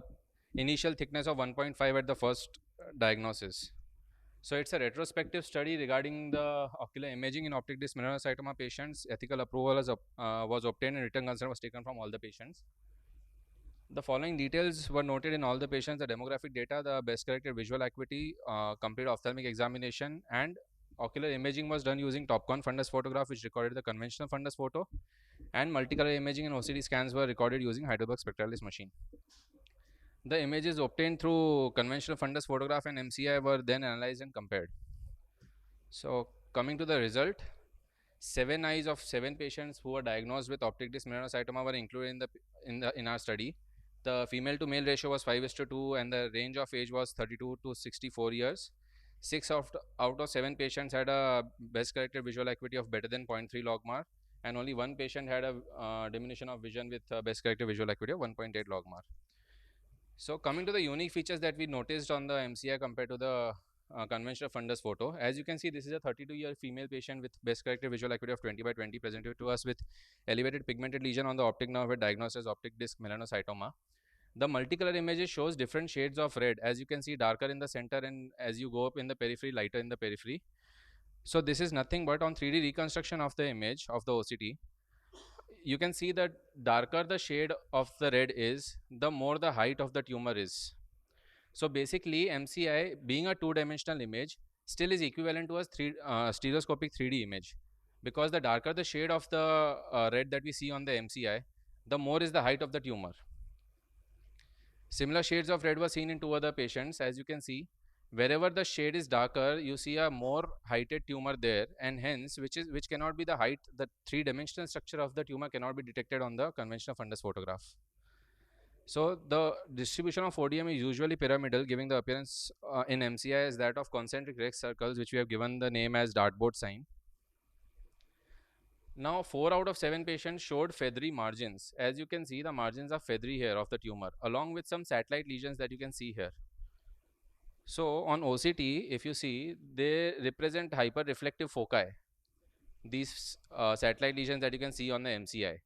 initial thickness of 1.5 at the first diagnosis. So it's a retrospective study regarding the ocular imaging in optic disc melanocytoma patients. Ethical approval was obtained, and written consent was taken from all the patients. The following details were noted in all the patients: the demographic data, the best corrected visual acuity, complete ophthalmic examination, and ocular imaging was done using Topcon fundus photograph, which recorded the conventional fundus photo, and multicolor imaging and OCT scans were recorded using Heidelberg spectralis machine. The images obtained through conventional fundus photograph and MCI were then analyzed and compared. So coming to the result, 7 eyes of 7 patients who were diagnosed with optic disc melanocytoma were included in our study. the female to male ratio was 5:2 and the range of age was 32 to 64 years. 6 out of 7 patients had a best corrected visual acuity of better than 0.3 logmar, and only one patient had a diminution of vision with best corrected visual acuity of 1.8 logmar. So coming to the unique features that we noticed on the MCI compared to the conventional fundus photo, as you can see, this is a 32-year female patient with best corrected visual acuity of 20/20 presented to us with elevated pigmented lesion on the optic nerve diagnosed as optic disc melanocytoma. The multicolor images shows different shades of red, as you can see, darker in the center and as you go up in the periphery, lighter in the periphery. So this is nothing but on 3D reconstruction of the image of the OCT. You can see that darker the shade of the red is, the more the height of the tumor is. So basically, MCI being a two-dimensional image still is equivalent to a stereoscopic 3D image, because the darker the shade of the red that we see on the MCI, the more is the height of the tumor. Similar shades of red were seen in 2 other patients. As you can see, wherever the shade is darker, you see a more heighted tumor there, and hence which cannot be the height, the three-dimensional structure of the tumor cannot be detected on the conventional fundus photograph. So the distribution of ODM is usually pyramidal, giving the appearance in MCI as that of concentric red circles, which we have given the name as dartboard sign. Now 4 out of 7 patients showed feathery margins. As you can see, the margins are feathery here of the tumor, along with some satellite lesions that you can see here. So on OCT, if you see, they represent hyperreflective foci, these satellite lesions that you can see on the MCI.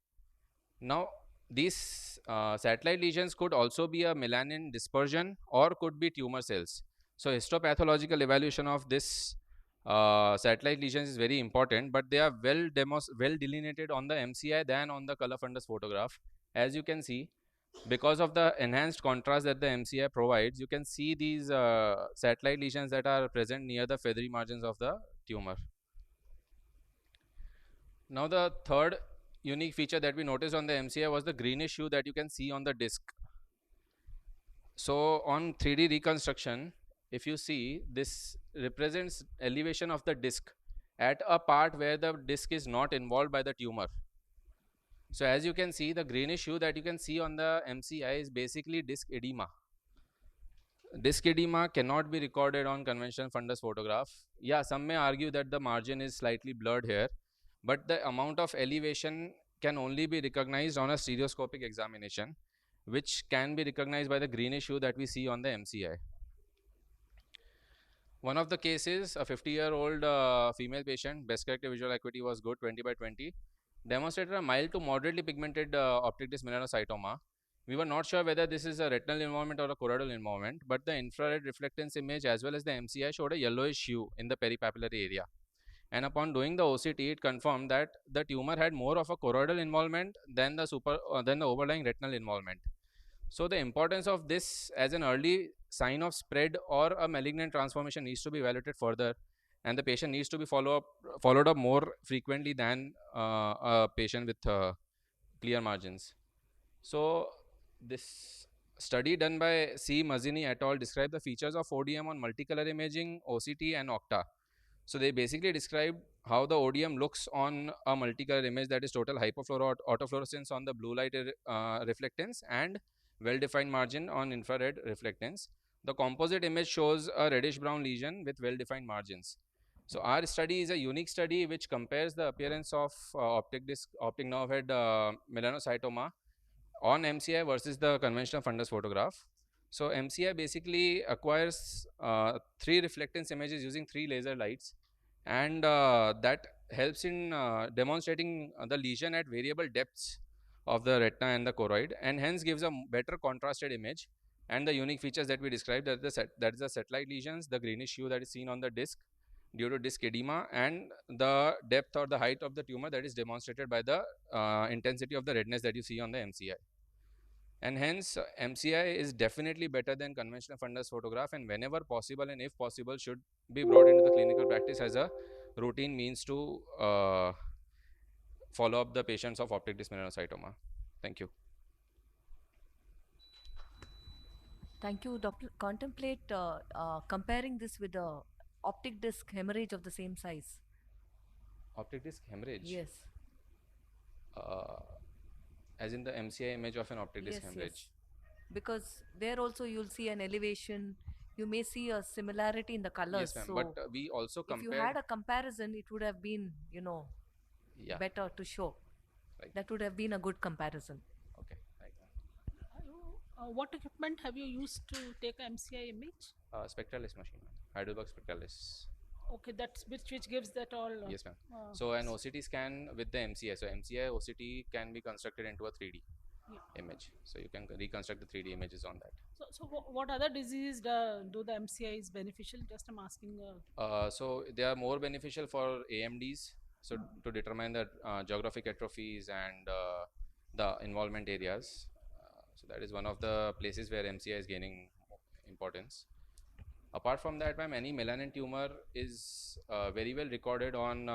Now these satellite lesions could also be a melanin dispersion or could be tumor cells. So histopathological evaluation of this satellite lesions is very important, but they are well delineated on the MCI than on the color fundus photograph. As you can see, because of the enhanced contrast that the MCI provides, you can see these satellite lesions that are present near the feathery margins of the tumor. Now the third unique feature that we noticed on the MCI was the greenish hue that you can see on the disc. So on 3D reconstruction, if you see, this represents elevation of the disc at a part where the disc is not involved by the tumor. So as you can see, the greenish hue that you can see on the MCI is basically disc edema. Disc edema cannot be recorded on conventional fundus photograph. Yeah, some may argue that the margin is slightly blurred here, but the amount of elevation can only be recognized on a stereoscopic examination, which can be recognized by the greenish hue that we see on the MCI. One of the cases, a 50-year-old female patient, best corrected visual acuity was good, 20/20, demonstrated a mild to moderately pigmented optic disc melanocytoma. We were not sure whether this is a retinal involvement or a choroidal involvement, but the infrared reflectance image as well as the MCI showed a yellowish hue in the peripapillary area. And upon doing the OCT, it confirmed that the tumor had more of a choroidal involvement than the overlying retinal involvement. So the importance of this as an early sign of spread or a malignant transformation needs to be evaluated further, and the patient needs to be followed up more frequently than a patient with clear margins. So this study done by C. Mazzini et al. Described the features of ODM on multicolor imaging, OCT and OCTA. So they basically described how the ODM looks on a multicolor image, that is total autofluorescence on the blue light reflectance and well-defined margin on infrared reflectance. The composite image shows a reddish brown lesion with well-defined margins. So our study is a unique study which compares the appearance of optic nerve head melanocytoma on MCI versus the conventional fundus photograph. So MCI basically acquires 3 reflectance images using 3 laser lights, and that helps in demonstrating the lesion at variable depths of the retina and the choroid, and hence gives a better contrasted image. And the unique features that we described, that is the satellite lesions, the greenish hue that is seen on the disc due to disc edema, and the depth or the height of the tumor that is demonstrated by the intensity of the redness that you see on the MCI. And hence MCI is definitely better than conventional fundus photograph, and whenever possible and if possible should be brought into the clinical practice as a routine means to follow up the patients of optic disc melanocytoma. Thank you. Thank you, Doctor. Contemplate comparing this with the optic disc hemorrhage of the same size. Optic disc hemorrhage? Yes. As in the MCI image of an optic disc hemorrhage? Yes. Because there also you'll see an elevation. You may see a similarity in the colors. Yes, ma'am. So But we also if you compared. had a comparison, it would have been, Yeah. better to show. Right. That would have been a good comparison. Okay. Right, ma'am. What equipment have you used to take a MCI image? Spectralis machine, ma'am. Heidelberg Spectralis. Okay, that's which gives that all. Yes, ma'am. So an OCT scan with the MCI. So MCI OCT can be constructed into a 3D image. So you can reconstruct the 3D images on that. So what other diseases do the MCI is beneficial? Just I'm asking. So they are more beneficial for AMDs. So to determine the geographic atrophies and the involvement areas. So that is one of the places where MCI is gaining importance. Apart from that, ma'am, any melanin tumor is very well recorded on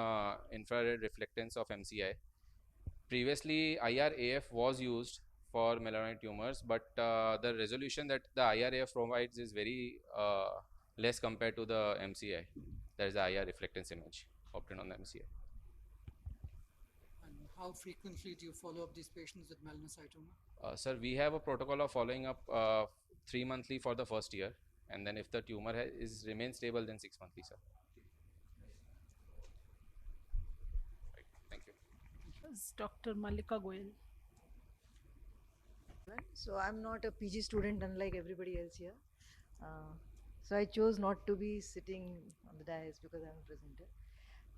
infrared reflectance of MCI. Previously, IRAF was used for melanoid tumors, but the resolution that the IRAF provides is very less compared to the MCI. That is the IR reflectance image obtained on the MCI. And how frequently do you follow up these patients with melanocytoma? Sir, we have a protocol of following up 3 monthly for the first year, and then if the tumor remains stable, then 6 monthly, sir. Right. Thank you. Dr. Malika Goyal. So I'm not a PG student unlike everybody else here. So I chose not to be sitting on the dais because I'm a presenter.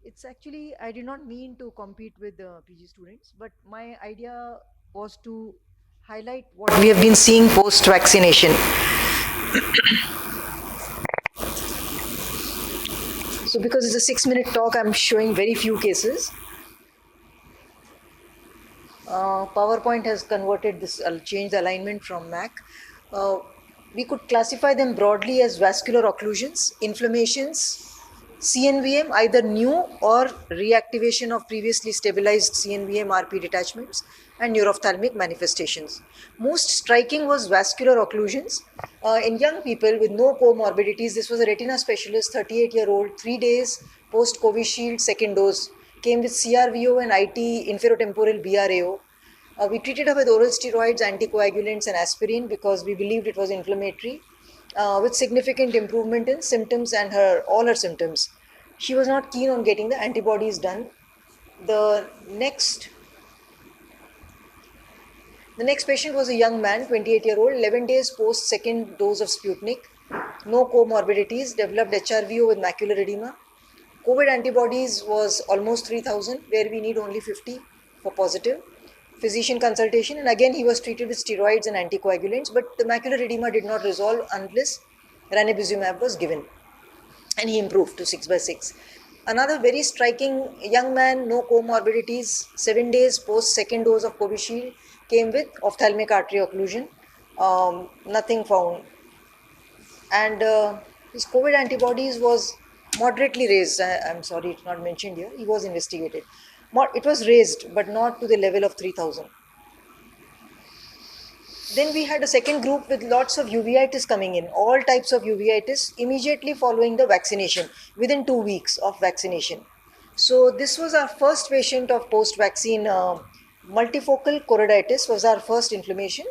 It's actually, I did not mean to compete with the PG students, but my idea was to highlight what we have been seeing post-vaccination. So because it's a 6-minute talk, I'm showing very few cases. PowerPoint has converted this, I'll change the alignment from Mac. We could classify them broadly as vascular occlusions, inflammations, CNVM, either new or reactivation of previously stabilized CNVM RP detachments, and neurophthalmic manifestations. Most striking was vascular occlusions. In young people with no comorbidities, this was a retina specialist, 38-year-old, 3 days post-Covishield second dose, came with CRVO and IT inferotemporal BRAO. We treated her with oral steroids, anticoagulants and aspirin because we believed it was inflammatory, with significant improvement in symptoms and all her symptoms. She was not keen on getting the antibodies done. The next patient was a young man, 28-year-old, 11 days post second dose of Sputnik, no comorbidities, developed HRVO with macular edema. COVID antibodies was almost 3,000, where we need only 50 for positive. Physician consultation, and again he was treated with steroids and anticoagulants, but the macular edema did not resolve unless ranibizumab was given, and he improved to 6/6. Another very striking young man, no comorbidities, 7 days post second dose of Covishield, came with ophthalmic artery occlusion, nothing found. And his COVID antibodies was moderately raised. I'm sorry, it's not mentioned here. He was investigated. It was raised, but not to the level of 3,000. Then we had a second group with lots of uveitis coming in, all types of uveitis, immediately following the vaccination, within 2 weeks of vaccination. So this was our first patient of post-vaccine. Multifocal choroiditis was our first inflammation.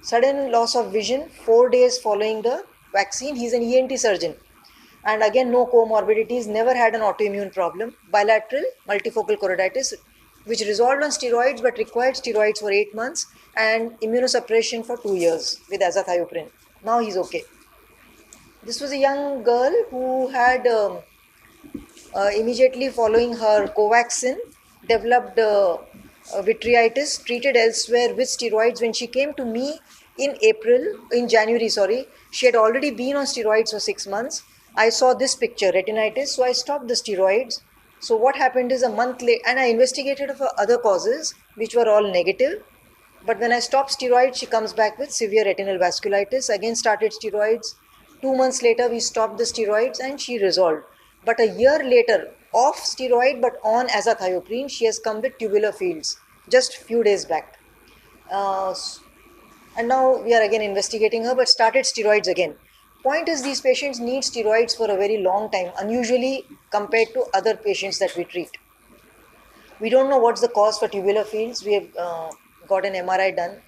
Sudden loss of vision 4 days following the vaccine. He's an ENT surgeon. And again, no comorbidities, never had an autoimmune problem. Bilateral multifocal choroiditis, which resolved on steroids but required steroids for 8 months and immunosuppression for 2 years with azathioprine. Now he's okay. This was a young girl who had immediately following her Covaxin, developed vitritis, treated elsewhere with steroids. When she came to me in January, she had already been on steroids for 6 months. I saw this picture, retinitis, so I stopped the steroids. So what happened is a month later, and I investigated for other causes, which were all negative. But when I stopped steroids, she comes back with severe retinal vasculitis, again started steroids. 2 months later, we stopped the steroids and she resolved. But a year later, off steroid but on azathioprine, she has come with tubular fields, just few days back. And now we are again investigating her, but started steroids again. Point is, these patients need steroids for a very long time, unusually compared to other patients that we treat. We don't know what's the cause for tubular fields. We have got an MRI done.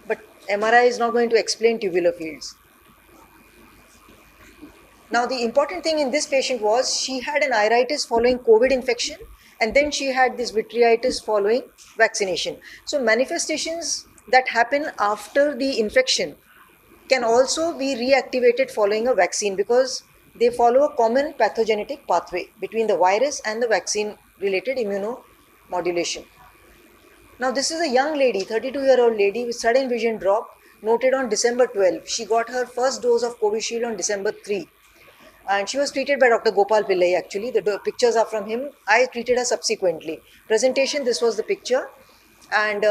but MRI is not going to explain tubular fields. Now, the important thing in this patient was she had an iritis following COVID infection, and then she had this vitritis following vaccination. So, manifestations that happen after the infection can also be reactivated following a vaccine because they follow a common pathogenetic pathway between the virus and the vaccine related immunomodulation. Now, this is a young lady, 32-year-old lady with sudden vision drop noted on December 12. She got her first dose of Covishield on December 3. And she was treated by Dr. Gopal Pillai actually. The pictures are from him. I treated her subsequently. Presentation, this was the picture. And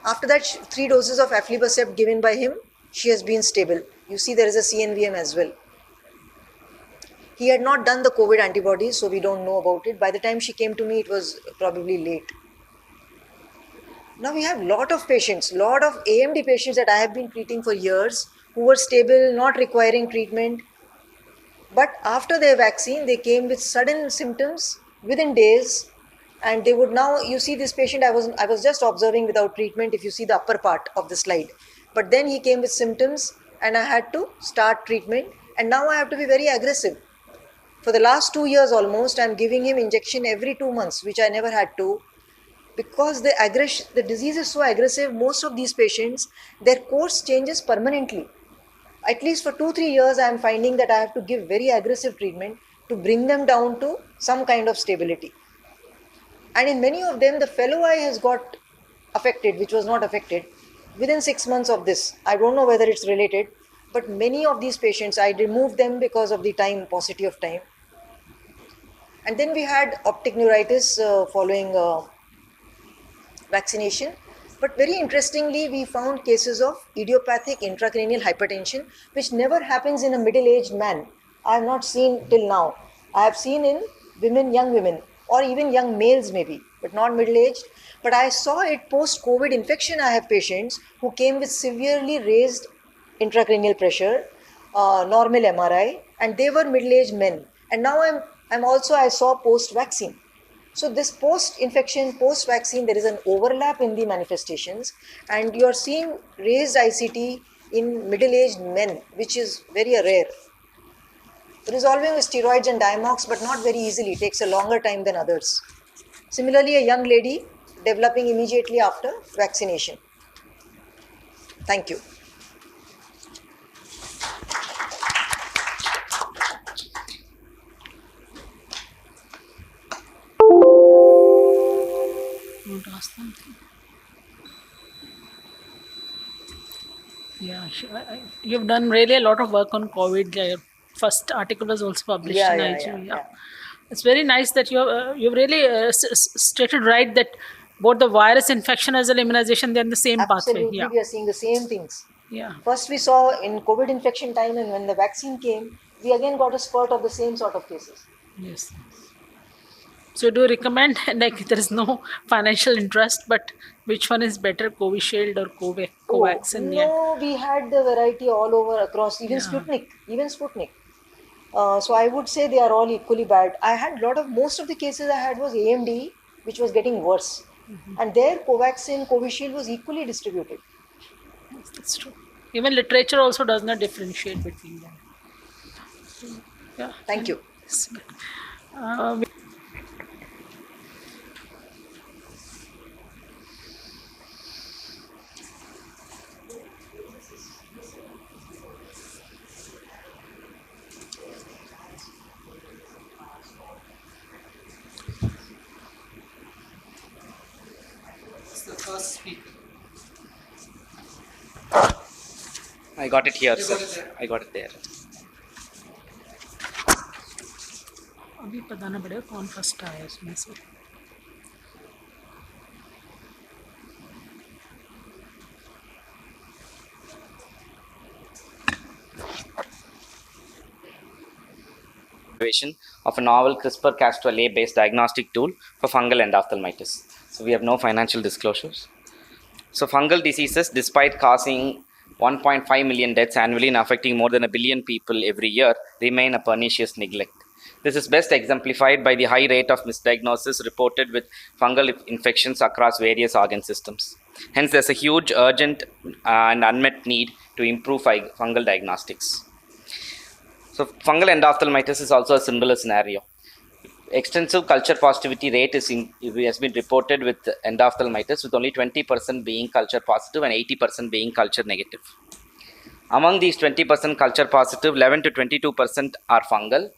after that, 3 doses of aflibercept given by him, she has been stable. You see there is a CNVM as well. He had not done the COVID antibodies, so we don't know about it. By the time she came to me, it was probably late. Now we have lot of patients, lot of AMD patients that I have been treating for years who were stable, not requiring treatment. But after their vaccine, they came with sudden symptoms within days, and they would now, you see this patient, I was just observing without treatment, if you see the upper part of the slide. But then he came with symptoms and I had to start treatment, and now I have to be very aggressive. For the last 2 years almost, I'm giving him injection every 2 months, which I never had to, because the disease is so aggressive. Most of these patients, their course changes permanently. At least for 2-3 years, I am finding that I have to give very aggressive treatment to bring them down to some kind of stability. And in many of them, the fellow eye has got affected, which was not affected within 6 months of this. I don't know whether it's related, but many of these patients, I removed them because of the time, paucity of time. And then we had optic neuritis following vaccination. But very interestingly, we found cases of idiopathic intracranial hypertension, which never happens in a middle-aged man. I have not seen till now. I have seen in women, young women, or even young males maybe, but not middle-aged. But I saw it post-COVID infection. I have patients who came with severely raised intracranial pressure, normal MRI, and they were middle-aged men. And now I saw post-vaccine. So this post-infection, post-vaccine, there is an overlap in the manifestations, and you are seeing raised ICT in middle-aged men, which is very rare. Resolving with steroids and Diamox, but not very easily, takes a longer time than others. Similarly, a young lady developing immediately after vaccination. Thank you. Yeah, you've done really a lot of work on COVID. Your first article was also published in IGV. Yeah. It's very nice that you've really stated right that both the virus infection as well as immunization, they're in the same pathway. Absolutely, we are seeing the same things. Yeah. First we saw in COVID infection time, and when the vaccine came, we again got a spurt of the same sort of cases. Yes. So do you recommend, like there is no financial interest, but which one is better, Covishield or Covaxin? No, we had the variety all over across, even Sputnik. So I would say they are all equally bad. I had most of the cases I had was AMD, which was getting worse. And there Covaxin, Covishield was equally distributed. Yes, that's true. Even literature also does not differentiate between them. Yeah. Thank you. I got it here, sir. I got it there. अभी बताना पड़ेगा कौन first आया इसमें से. Of a novel CRISPR-Cas12a based diagnostic tool for fungal endophthalmitis. So we have no financial disclosures. So fungal diseases, despite causing 1.5 million deaths annually and affecting more than 1 billion people every year, remain a pernicious neglect. This is best exemplified by the high rate of misdiagnosis reported with fungal infections across various organ systems. Hence, there's a huge urgent and unmet need to improve fungal diagnostics. So, fungal endophthalmitis is also a similar scenario. Extensive culture positivity rate has been reported with endophthalmitis, with only 20% being culture positive and 80% being culture negative. Among these 20% culture positive, 11 to 22% are fungal,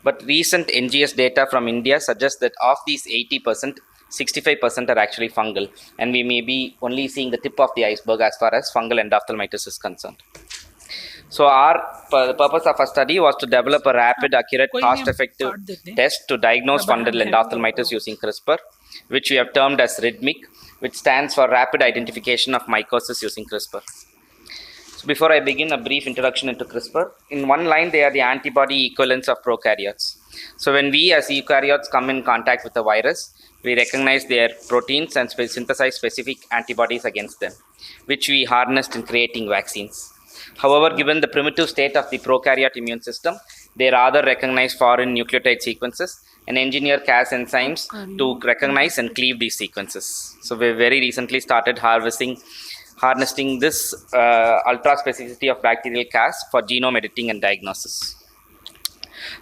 but recent NGS data from India suggests that of these 80%, 65% are actually fungal, and we may be only seeing the tip of the iceberg as far as fungal endophthalmitis is concerned. So the purpose of our study was to develop a rapid, accurate, cost-effective test to diagnose fungal endophthalmitis using CRISPR, which we have termed as RIDMIC, which stands for Rapid Identification of Mycosis using CRISPR. So before I begin, a brief introduction into CRISPR. In one line, they are the antibody equivalents of prokaryotes. So when we as eukaryotes come in contact with a virus, we recognize their proteins and synthesize specific antibodies against them, which we harnessed in creating vaccines. However, given the primitive state of the prokaryote immune system, they rather recognize foreign nucleotide sequences and engineer Cas enzymes to recognize and cleave these sequences. So we very recently started harnessing this ultra specificity of bacterial Cas for genome editing and diagnosis.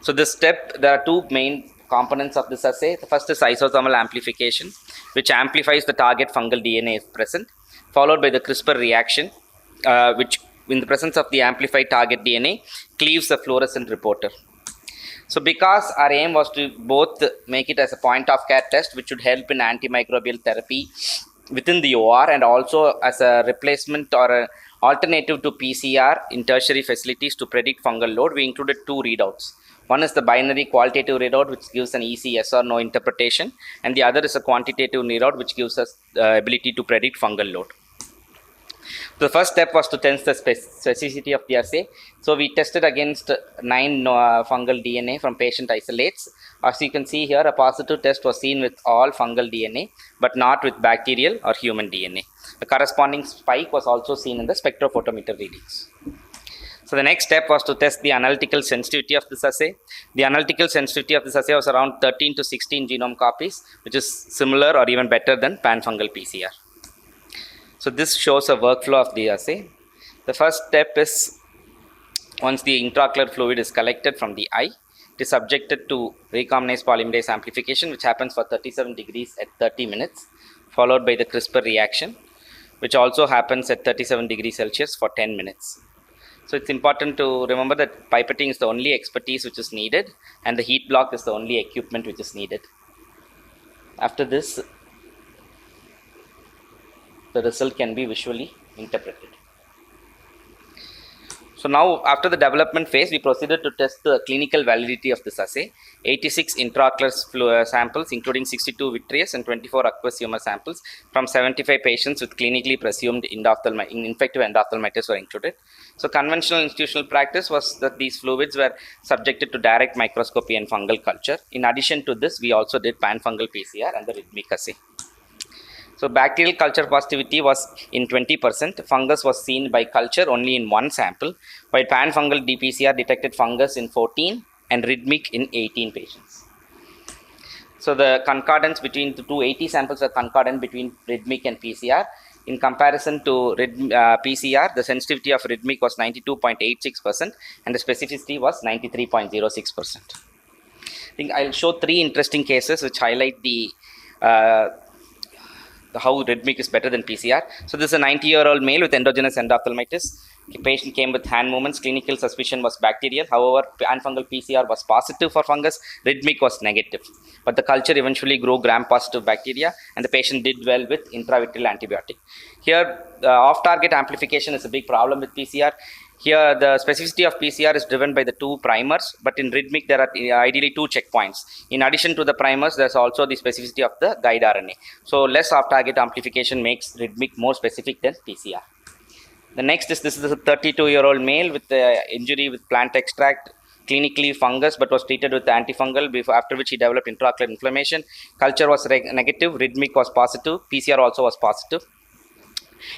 So this step, there are two main components of this assay. The first is isosomal amplification, which amplifies the target fungal DNA if present, followed by the CRISPR reaction, which in the presence of the amplified target DNA cleaves the fluorescent reporter. So because our aim was to both make it as a point of care test, which would help in antimicrobial therapy within the OR, and also as a replacement or an alternative to PCR in tertiary facilities to predict fungal load, we included two readouts. One is the binary qualitative readout, which gives an easy yes or no interpretation, and the other is a quantitative readout, which gives us the ability to predict fungal load. The first step was to test the specificity of the assay. So we tested against 9 fungal DNA from patient isolates. As you can see here, a positive test was seen with all fungal DNA, but not with bacterial or human DNA. The corresponding spike was also seen in the spectrophotometer readings. So the next step was to test the analytical sensitivity of this assay. The analytical sensitivity of this assay was around 13 to 16 genome copies, which is similar or even better than pan-fungal PCR. So this shows a workflow of the assay. The first step is, once the intraocular fluid is collected from the eye, it is subjected to recombinase polymerase amplification, which happens for 37 degrees at 30 minutes, followed by the CRISPR reaction, which also happens at 37 degrees Celsius for 10 minutes. So it's important to remember that pipetting is the only expertise which is needed, and the heat block is the only equipment which is needed. After this, the result can be visually interpreted. So now, after the development phase, we proceeded to test the clinical validity of this assay. 86 intraocular samples, including 62 vitreous and 24 aqueous humor samples from 75 patients with clinically presumed infective endophthalmitis were included. So conventional institutional practice was that these fluids were subjected to direct microscopy and fungal culture. In addition to this, we also did pan-fungal PCR and the RIDMIC assay. So bacterial culture positivity was in 20%. Fungus was seen by culture only in one sample, while pan-fungal dPCR detected fungus in 14 and RIDMIC in 18 patients. So the concordance between the 280 samples are concordant between RIDMIC and PCR. In comparison to PCR, the sensitivity of RIDMIC was 92.86% and the specificity was 93.06%. I think I'll show three interesting cases which highlight the how RIDMIC is better than PCR. So this is a 90-year-old male with endogenous endophthalmitis. The patient came with hand movements. Clinical suspicion was bacterial. However, pan-fungal PCR was positive for fungus. RIDMIC was negative. But the culture eventually grew gram-positive bacteria, and the patient did well with intravitreal antibiotic. Here, off-target amplification is a big problem with PCR. Here, the specificity of PCR is driven by the two primers, but in RIDMIC, there are ideally two checkpoints. In addition to the primers, there's also the specificity of the guide RNA. So, less off-target amplification makes RIDMIC more specific than PCR. The next is, this is a 32-year-old male with injury with plant extract, clinically fungus, but was treated with antifungal, after which he developed intraocular inflammation. Culture was negative, RIDMIC was positive, PCR also was positive.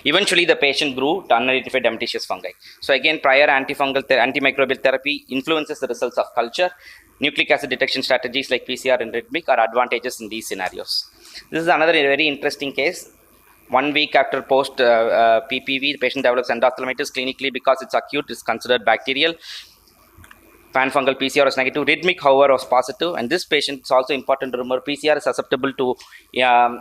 Eventually, the patient grew to unidentified adventitious fungi. So again, prior antimicrobial therapy influences the results of culture. Nucleic acid detection strategies like PCR and RIDMIC are advantageous in these scenarios. This is another very interesting case. 1 week after post PPV, the patient develops endophthalmitis clinically because it's acute, is considered bacterial. Pan-fungal PCR was negative. Rhythmic, however, was positive. And this patient, it's also important to remember, PCR is susceptible to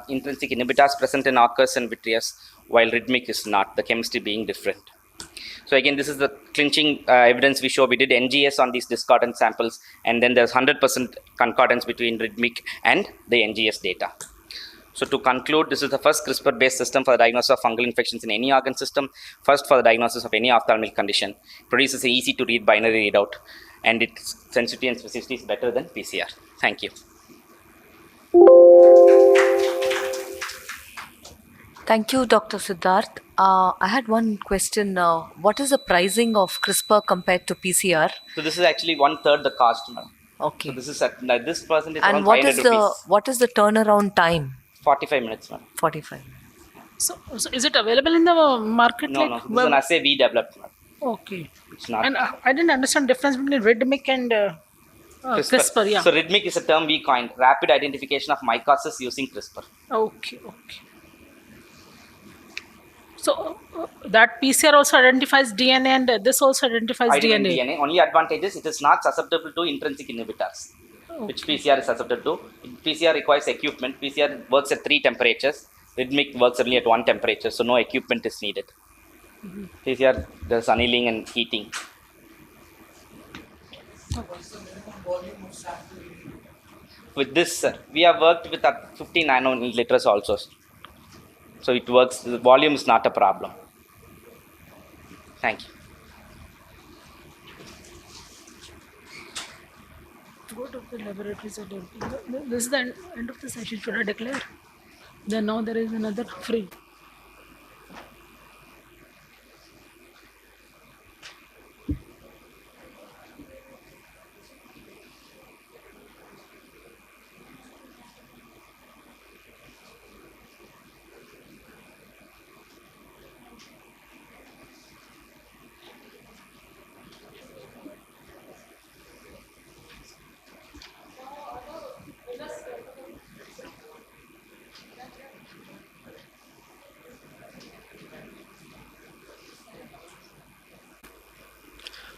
intrinsic inhibitors present in occus and vitreous, while rhythmic is not, the chemistry being different. So again, this is the clinching evidence we show. We did NGS on these discordant samples, and then there's 100% concordance between rhythmic and the NGS data. So to conclude, this is the first CRISPR-based system for the diagnosis of fungal infections in any organ system, first for the diagnosis of any ophthalmic condition, produces an easy-to-read binary readout, and its sensitivity and specificity is better than PCR. Thank you. Thank you, Dr. Siddharth. I had one question. What is the pricing of CRISPR compared to PCR? So this is actually 1/3 the cost, madam. Okay. So this is at this percent is And around what 500 is rupees. what is the turnaround time? 45 minutes, madam. 45. So is it available in the market? No, no. This is an assay we developed, madam. Okay. It's not. And I didn't understand the difference between rhythmic and CRISPR. Yeah. So rhythmic is a term we coined. Rapid identification of mycosis using CRISPR. Okay. Okay. So that PCR also identifies DNA, and this also identifies DNA. Only advantage is it is not susceptible to intrinsic inhibitors, which PCR is susceptible to. PCR requires equipment. PCR works at 3 temperatures. Rhythmic works only at 1 temperature, so no equipment is needed. PCR does annealing and heating. With this, we have worked with 50 nanoliters also. So it works, the volume is not a problem. Thank you. Go to the laboratories. This is the end of the session. Should I declare? Then now there is another free.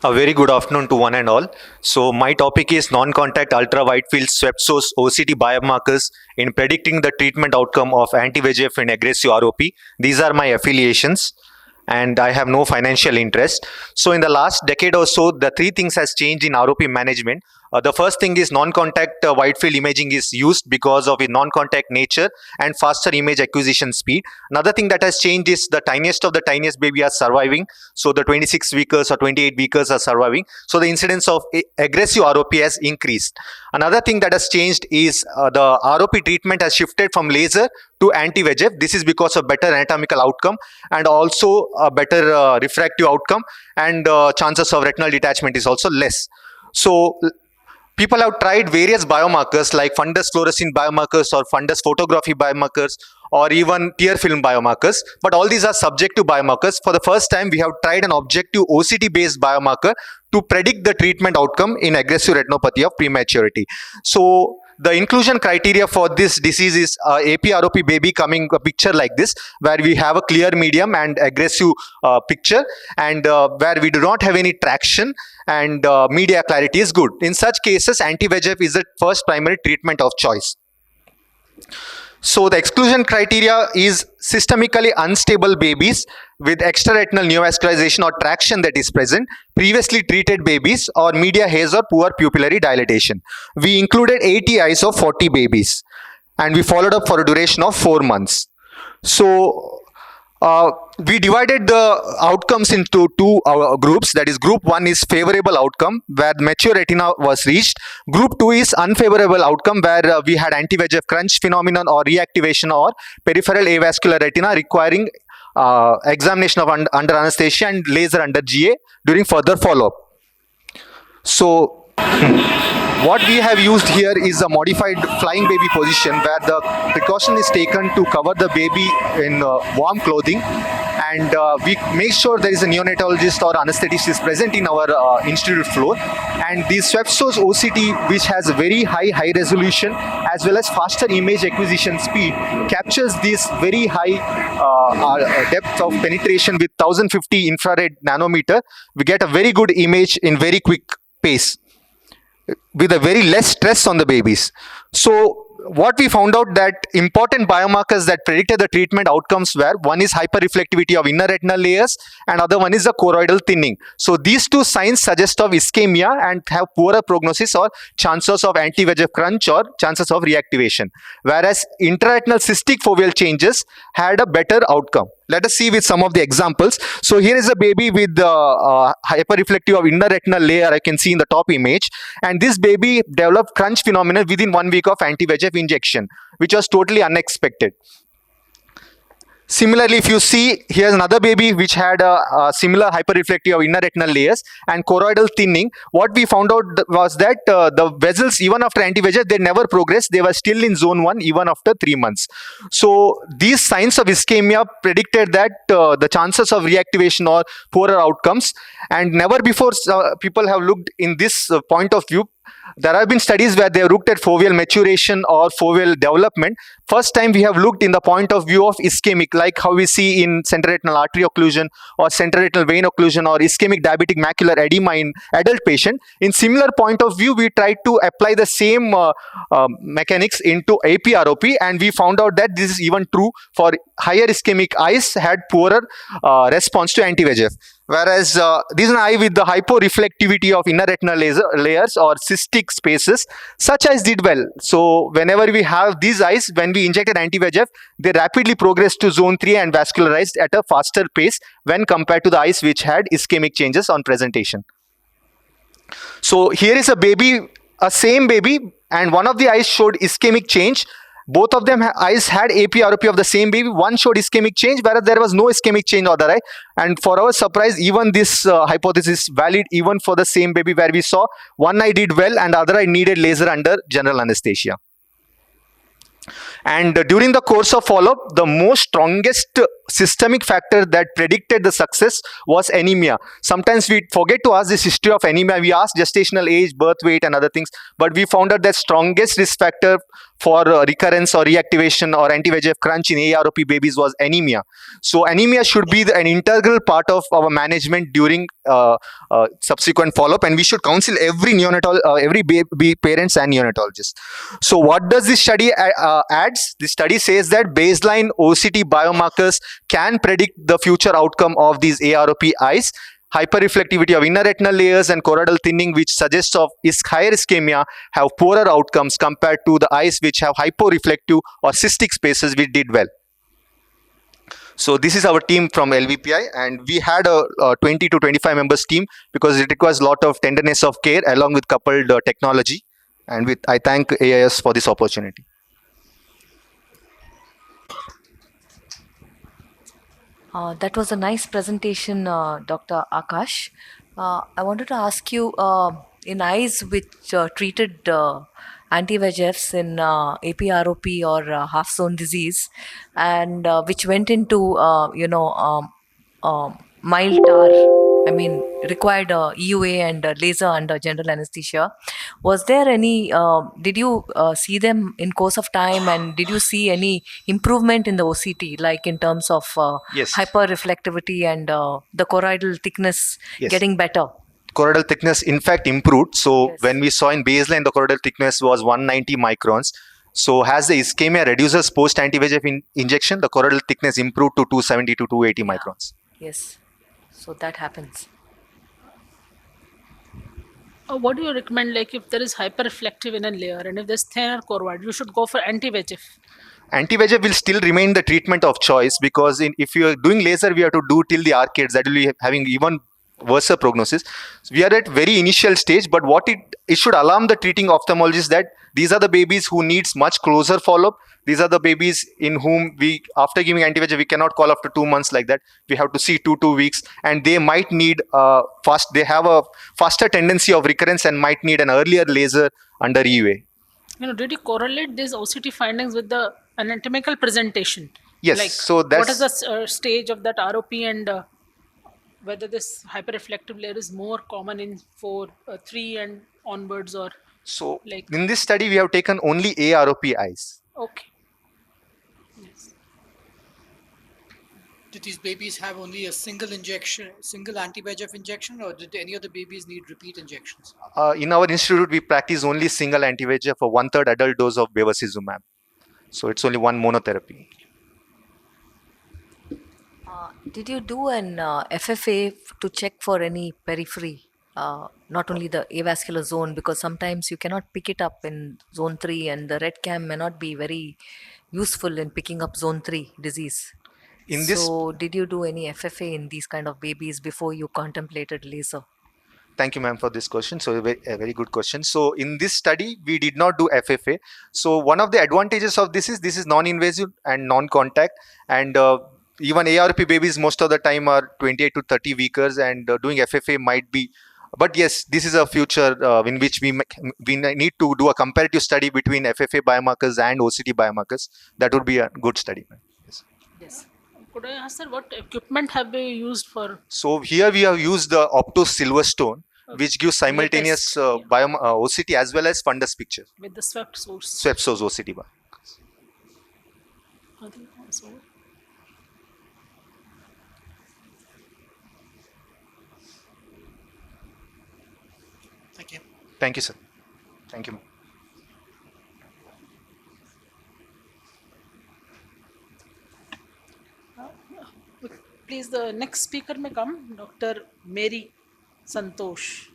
A very good afternoon to one and all. So my topic is non-contact ultra-wide field swept source OCT biomarkers in predicting the treatment outcome of anti-VEGF in aggressive ROP. These are my affiliations and I have no financial interest. So in the last decade or so, the 3 things has changed in ROP management. The first thing is non-contact wide field imaging is used because of its non-contact nature and faster image acquisition speed. Another thing that has changed is the tiniest of the tiniest baby are surviving. So the 26 weekers or 28 weekers are surviving. So the incidence of aggressive ROP has increased. Another thing that has changed is the ROP treatment has shifted from laser to anti-VEGF. This is because of better anatomical outcome and also a better refractive outcome, and chances of retinal detachment is also less. So people have tried various biomarkers like fundus fluorescein biomarkers or fundus photography biomarkers or even tear film biomarkers, but all these are subjective biomarkers. For the first time, we have tried an objective OCT based biomarker to predict the treatment outcome in aggressive retinopathy of prematurity. So the inclusion criteria for this disease is APROP baby coming a picture like this, where we have a clear medium and aggressive picture, and where we do not have any traction and media clarity is good. In such cases, anti-VEGF is the first primary treatment of choice. So the exclusion criteria is systemically unstable babies with extraretinal neovascularization or traction that is present, previously treated babies, or media haze or poor pupillary dilatation. We included 80 eyes of 40 babies and we followed up for a duration of 4 months. So we divided the outcomes into 2 groups. That is, group 1 is favorable outcome where mature retina was reached. Group 2 is unfavorable outcome where we had anti-VEGF crunch phenomenon or reactivation or peripheral avascular retina requiring examination of under anesthesia and laser under GA during further follow-up. So what we have used here is a modified flying baby position where the precaution is taken to cover the baby in warm clothing and we make sure there is a neonatologist or anesthetist present in our institute floor. And the swept source OCT, which has a very high resolution as well as faster image acquisition speed, captures this very high depth of penetration with 1050 infrared nanometer. We get a very good image in very quick pace with a very less stress on the babies. So what we found out that important biomarkers that predicted the treatment outcomes were, one is hyperreflectivity of inner retinal layers and other one is the choroidal thinning. So these two signs suggest of ischemia and have poorer prognosis or chances of anti-VEGF crunch or chances of reactivation, whereas intraretinal cystic foveal changes had a better outcome. Let us see with some of the examples. So here is a baby with hyperreflective of inner retinal layer, I can see in the top image. And this baby developed crunch phenomenon within 1 week of anti-VEGF injection, which was totally unexpected. Similarly, if you see, here's another baby which had a similar hyperreflective of inner retinal layers and choroidal thinning. What we found out was that the vessels, even after anti-VEGF, they never progressed. They were still in zone 1 even after 3 months. So these signs of ischemia predicted that the chances of reactivation or poorer outcomes. And never before people have looked in this point of view. There have been studies where they have looked at foveal maturation or foveal development. First time we have looked in the point of view of ischemic, like how we see in central retinal artery occlusion or central retinal vein occlusion or ischemic diabetic macular edema in adult patient. In similar point of view, we tried to apply the same mechanics into APROP, and we found out that this is even true for higher ischemic eyes had poorer response to anti-VEGF. Whereas this is an eye with the hyporeflectivity of inner retinal layers or cystic spaces, such eyes did well. So whenever we have these eyes, when we injected anti-VEGF, they rapidly progressed to zone 3 and vascularized at a faster pace when compared to the eyes which had ischemic changes on presentation. So here is a baby, a same baby, and one of the eyes showed ischemic change. Both of them eyes had APROP of the same baby. One showed ischemic change, whereas there was no ischemic change on the other eye. And for our surprise, even this hypothesis is valid even for the same baby, where we saw one eye did well and the other eye needed laser under general anesthesia. And during the course of follow-up, the most strongest systemic factor that predicted the success was anemia. Sometimes we forget to ask this history of anemia. We ask gestational age, birth weight and other things, but we found out that strongest risk factor for recurrence or reactivation or anti-VEGF crunch in AROP babies was anemia. So anemia should be an integral part of our management during subsequent follow-up, and we should counsel every neonatal, every baby parents and neonatologists. So what does this study adds? This study says that baseline OCT biomarkers can predict the future outcome of these AROP eyes. Hyperreflectivity of inner retinal layers and choroidal thinning, which suggests of higher ischemia, have poorer outcomes compared to the eyes which have hyporeflective or cystic spaces, which did well. So this is our team from LVPI, and we had a 20 to 25 members team because it requires a lot of tenderness of care along with coupled technology. And I thank AIS for this opportunity. That was a nice presentation, Dr. Akash. I wanted to ask you, in eyes which treated anti-VEGFs in APROP or half-zone disease, and which went into, mild TAR, I mean, required EUA and laser under general anesthesia. Was there any, did you see them in course of time, and did you see any improvement in the OCT, like in terms of Yes. hyperreflectivity and the choroidal thickness Yes. getting better? Choroidal thickness in fact improved. So Yes. when we saw in baseline, the choroidal thickness was 190 microns. So as the ischemia reduces post anti-VEGF injection, the choroidal thickness improved to 270 to 280 microns. Yes. So that happens. What do you recommend, like if there is hyperreflective inner layer and if there's thinner choroid, you should go for anti-VEGF? Anti-VEGF will still remain the treatment of choice, because if you are doing laser, we have to do till the arcades. That will be having even worse prognosis. So we are at very initial stage, but what it should alarm the treating ophthalmologist that these are the babies who needs much closer follow-up. These are the babies in whom we, after giving anti-VEGF, we cannot call after 2 months like that. We have to see 2 weeks, and they might need they have a faster tendency of recurrence and might need an earlier laser under EUA. Did you correlate these OCT findings with the anatomical presentation? Yes. Like, So what is that's the stage of that ROP, and whether this hyperreflective layer is more common in 3 and onwards, or so like, in this study we have taken only AROP eyes. okay. Yes. Did these babies have only a single anti-VEGF injection, or did any of the babies need repeat injections? In our institute, we practice only single anti-VEGF for 1/3 adult dose of bevacizumab. So it's only one monotherapy. Did you do an FFA to check for any periphery, not only the avascular zone, because sometimes you cannot pick it up in zone 3 and the red cam may not be very useful in picking up zone 3 disease. In this, So did you do any FFA in these kind of babies before you contemplated laser? thank you, ma'am, for this question. So a very good question. So in this study, we did not do FFA. So one of the advantages of this is non-invasive and non-contact, and even ARP babies most of the time are 28 to 30 weekers, and doing FFA might be. But yes, this is a future in which we need to do a comparative study between FFA biomarkers and OCT biomarkers. That would be a good study, ma'am. Yes. Yes. Could I ask, sir, what equipment have we used for? So here we have used the Optos Silverstone, which gives simultaneous OCT as well as fundus picture With the swept source. swept source OCT. I think that's all. Thank you. Thank you, sir. Thank you. Please, the next speaker may come, Dr. Mary Santosh.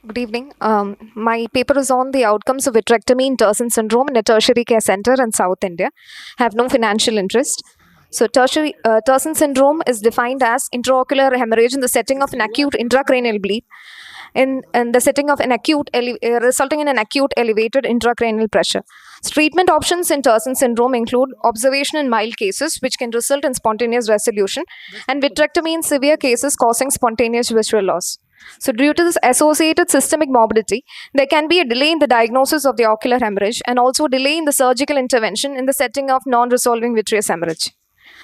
Good evening. My paper is on the outcomes of vitrectomy in Terson syndrome in a tertiary care center in South India. I have no financial interest. So Terson syndrome is defined as intraocular hemorrhage in the setting of an acute intracranial bleed, in the setting of an acute resulting in an acute elevated intracranial pressure. So treatment options in Terson syndrome include observation in mild cases, which can result in spontaneous resolution, and vitrectomy in severe cases causing spontaneous visual loss. So due to this associated systemic morbidity, there can be a delay in the diagnosis of the ocular hemorrhage and also delay in the surgical intervention in the setting of non-resolving vitreous hemorrhage.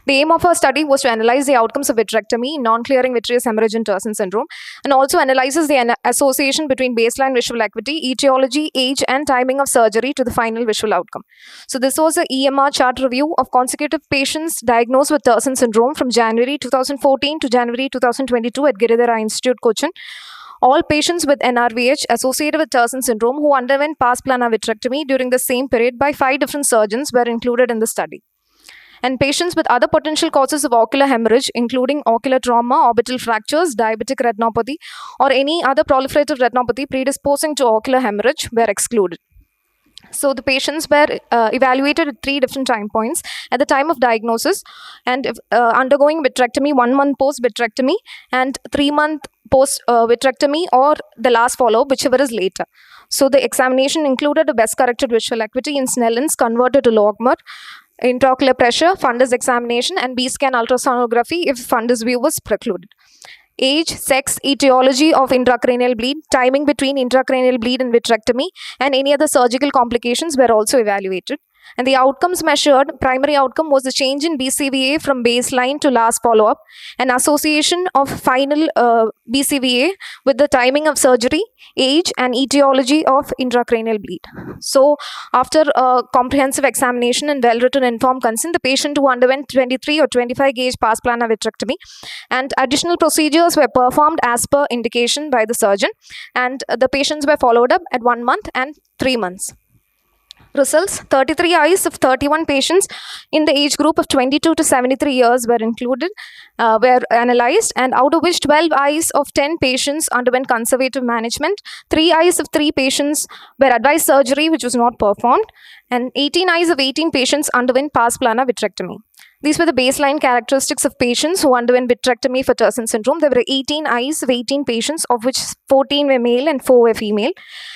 The aim of our study was to analyze the outcomes of vitrectomy in non-clearing vitreous hemorrhage in Terson syndrome, and also analyzes the association between baseline visual acuity, etiology, age, and timing of surgery to the final visual outcome. So this was a EMR chart review of consecutive patients diagnosed with Terson syndrome from January 2014 to January 2022 at Giridhara Institute, Cochin. All patients with NRVH associated with Terson syndrome who underwent pars plana vitrectomy during the same period by 5 different surgeons were included in the study. And patients with other potential causes of ocular hemorrhage, including ocular trauma, orbital fractures, diabetic retinopathy, or any other proliferative retinopathy predisposing to ocular hemorrhage, were excluded. So the patients were evaluated at 3 different time points at the time of diagnosis, and undergoing vitrectomy 1 month post vitrectomy and 3 month post vitrectomy, or the last follow-up, whichever is later. So the examination included a best corrected visual acuity in Snellen's converted to logmer, intraocular pressure, fundus examination, and B-scan ultrasonography if fundus view was precluded. Age, sex, etiology of intracranial bleed, timing between intracranial bleed and vitrectomy, and any other surgical complications were also evaluated. And the outcomes measured, primary outcome was the change in BCVA from baseline to last follow-up, an association of final BCVA with the timing of surgery, age, and etiology of intracranial bleed. So after a comprehensive examination and well-written informed consent, the patient who underwent 23 or 25 gauge pars plana vitrectomy and additional procedures were performed as per indication by the surgeon, and the patients were followed up at 1 month and 3 months. Results: 33 eyes of 31 patients in the age group of 22 to 73 years were analyzed, and out of which 12 eyes of 10 patients underwent conservative management, 3 eyes of 3 patients were advised surgery which was not performed, and 18 eyes of 18 patients underwent pars plana vitrectomy. These were the baseline characteristics of patients who underwent vitrectomy for Turson syndrome. There were 18 eyes of 18 patients, of which 14 were male and 4 were female.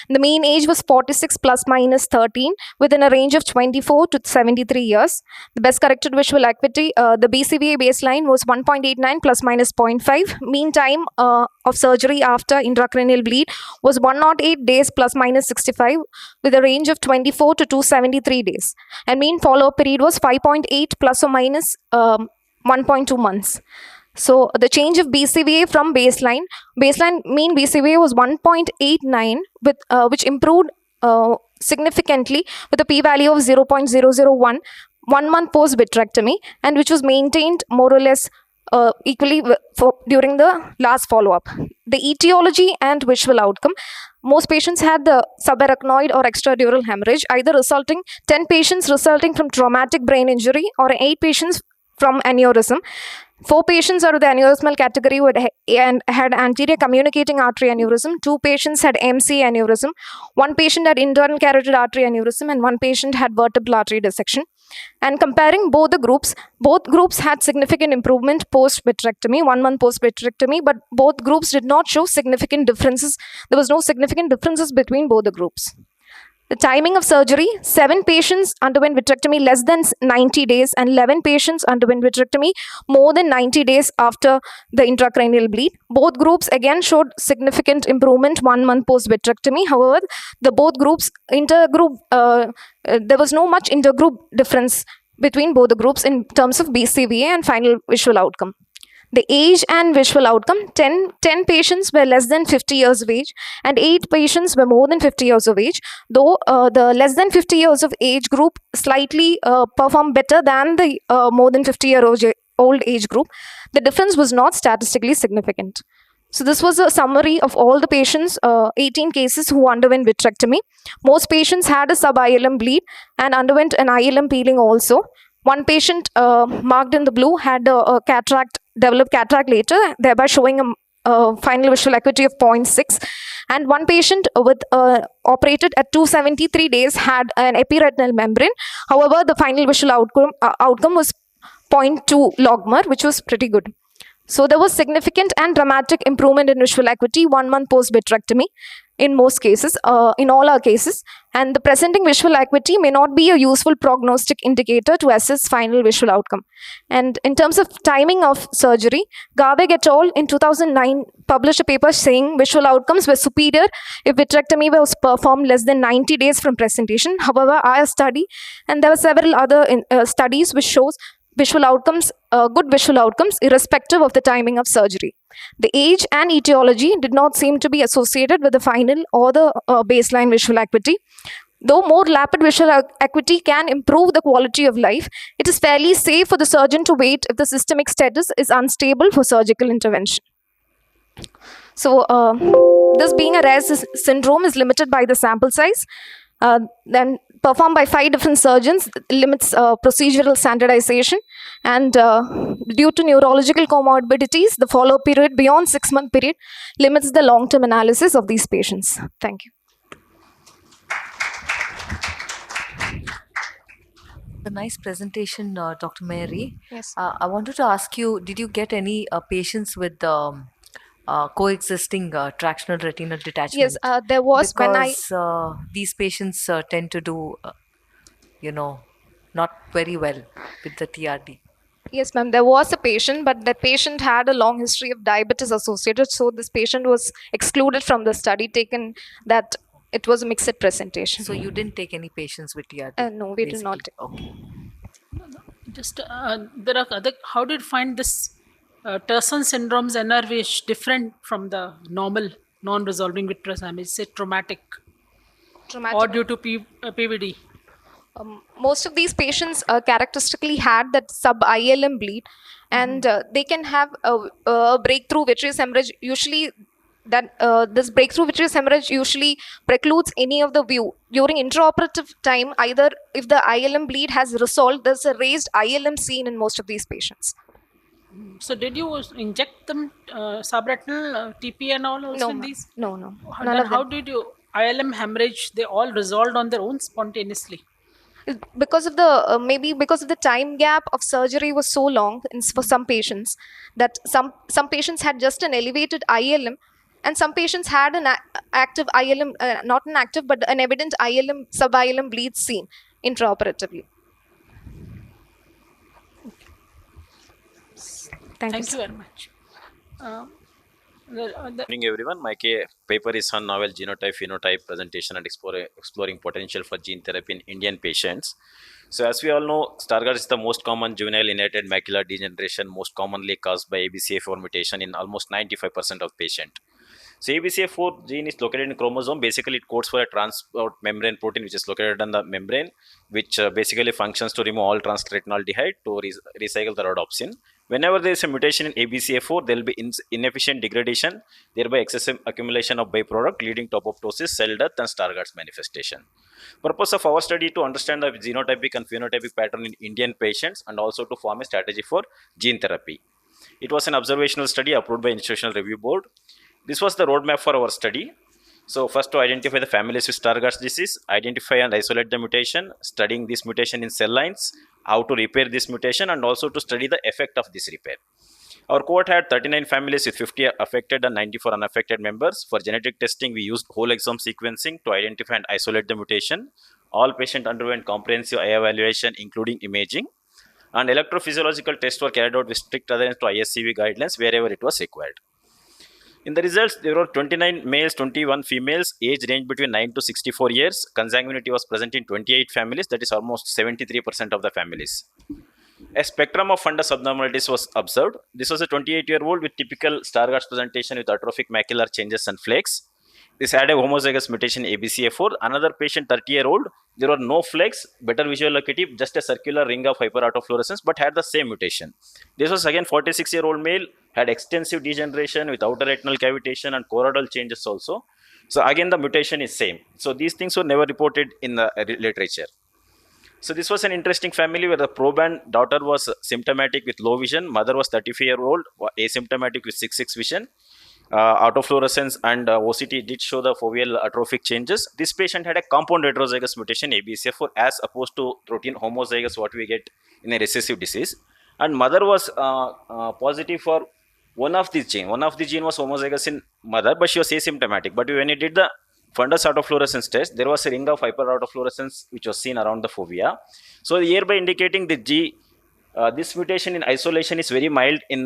The mean age was 46 plus minus 13, within a range of 24 to 73 years. The best corrected visual acuity, the BCVA baseline was 1.89 plus minus 0.5. Mean time of surgery after intracranial bleed was 108 days plus minus 65, with a range of 24 to 273 days. And mean follow-up period was 5.8 plus or minus 1.2 months. So the change of BCVA from baseline mean BCVA was 1.89, with which improved significantly with a p-value of 0.001 1 month post vitrectomy, and which was maintained more or less equally during the last follow-up. The etiology and visual outcome. Most patients had the subarachnoid or extradural hemorrhage, either 10 patients resulting from traumatic brain injury or 8 patients from aneurysm. 4 patients out of the aneurysmal category had anterior communicating artery aneurysm. 2 patients had MC aneurysm. 1 patient had internal carotid artery aneurysm, and 1 patient had vertebral artery dissection. And comparing both groups had significant improvement post vitrectomy, 1 month post vitrectomy, but both groups did not show significant differences. There was no significant differences between both the groups. The timing of surgery, 7 patients underwent vitrectomy less than 90 days, and 11 patients underwent vitrectomy more than 90 days after the intracranial bleed. Both groups again showed significant improvement 1 month post vitrectomy. However, there was no much intergroup difference between both the groups in terms of BCVA and final visual outcome. The age and visual outcome, 10 patients were less than 50 years of age and 8 patients were more than 50 years of age, though the less than 50 years of age group slightly performed better than the more than 50-year-old age group. The difference was not statistically significant. So this was a summary of all the patients, 18 cases who underwent vitrectomy. Most patients had a sub-ILM bleed and underwent an ILM peeling also. 1 patient marked in the blue had a developed cataract later, thereby showing a final visual acuity of 0.6. And 1 patient operated at 273 days had an epiretinal membrane. However, the final visual outcome was 0.2 logmer, which was pretty good. So there was significant and dramatic improvement in visual acuity 1 month post vitrectomy in most cases, in all our cases. And the presenting visual acuity may not be a useful prognostic indicator to assess final visual outcome. And in terms of timing of surgery, Garweg et al. In 2009 published a paper saying visual outcomes were superior if vitrectomy was performed less than 90 days from presentation. However, our study, and there were several other studies which shows visual outcomes, good visual outcomes irrespective of the timing of surgery. The age and etiology did not seem to be associated with the final or the baseline visual acuity. Though more rapid visual acuity can improve the quality of life, it is fairly safe for the surgeon to wait if the systemic status is unstable for surgical intervention. So this being a rare syndrome is limited by the sample size. Then performed by 5 different surgeons limits procedural standardization, and due to neurological comorbidities, the follow-up period beyond 6-month period limits the long-term analysis of these patients. Thank you. A nice presentation, Dr. Mary. Yes. I wanted to ask you, did you get any patients with coexisting tractional retinal detachment? Yes, there was because these patients tend to do, not very well with the TRD. Yes, ma'am. There was a patient, but that patient had a long history of diabetes associated. So this patient was excluded from the study, taken that it was a mixed presentation. So you didn't take any patients with TRD? No, we did not. Okay. Just there are other. How did you find this Turson syndrome's NRV different from the normal non-resolving vitreous hemorrhage? Say traumatic or due to PVD? Most of these patients characteristically had that sub-ILM bleed, and they can have a breakthrough vitreous hemorrhage. Usually, this breakthrough vitreous hemorrhage usually precludes any of the view. During intraoperative time, either if the ILM bleed has resolved, there's a raised ILM seen in most of these patients. So did you inject them subretinal TP and all also in these? No. How did you ILM hemorrhage? They all resolved on their own spontaneously. Because of the maybe because of the time gap of surgery was so long for some patients, that some patients had just an elevated ILM, and some patients had an active ILM, not an active but an evident ILM sub-ILM bleed seen intraoperatively. Thank you, Thank you very much. Good morning, everyone. My paper is on novel genotype phenotype presentation and exploring potential for gene therapy in Indian patients. So, as we all know, Stargardt is the most common juvenile inherited macular degeneration, most commonly caused by ABCA4 mutation in almost 95% of patients. So ABCA4 gene is located in chromosome. Basically, it codes for a transport membrane protein which is located on the membrane, which basically functions to remove all transretinaldehyde to recycle the rhodopsin. Whenever there is a mutation in ABCA4, there will be inefficient degradation, thereby excessive accumulation of byproduct, leading to apoptosis, cell death, and Stargardt's manifestation. Purpose of our study to understand the genotypic and phenotypic pattern in Indian patients and also to form a strategy for gene therapy. It was an observational study approved by Institutional Review Board. This was the roadmap for our study. So first, to identify the families with Stargardt's disease, identify and isolate the mutation, studying this mutation in cell lines, how to repair this mutation, and also to study the effect of this repair. Our cohort had 39 families with 50 affected and 94 unaffected members. For genetic testing, we used whole exome sequencing to identify and isolate the mutation. All patients underwent comprehensive eye evaluation, including imaging, and electrophysiological tests were carried out with strict adherence to ISCV guidelines wherever it was required. In the results, there were 29 males, 21 females, age range between 9 to 64 years. Consanguinity was present in 28 families, that is almost 73% of the families. A spectrum of fundus abnormalities was observed. This was a 28-year-old with typical Stargardt's presentation with atrophic macular changes and flakes. This had a homozygous mutation ABCA4. Another patient, 30-year-old, there were no flakes, better visual acuity, just a circular ring of hyperautofluorescence, but had the same mutation. This was again 46-year-old male, had extensive degeneration with outer retinal cavitation and choroidal changes also. So again, the mutation is same. So these things were never reported in the literature. So this was an interesting family where the proband daughter was symptomatic with low vision, mother was 35-year-old, asymptomatic with 6/6 vision. Autofluorescence and OCT did show the foveal atrophic changes. This patient had a compound heterozygous mutation ABCA4 as opposed to routine homozygous what we get in a recessive disease. And mother was positive for one of these gene. One of the gene was homozygous in mother, but she was asymptomatic. But when he did the fundus autofluorescence test, there was a ring of hyperautofluorescence which was seen around the fovea. So hereby indicating the this mutation in isolation is very mild in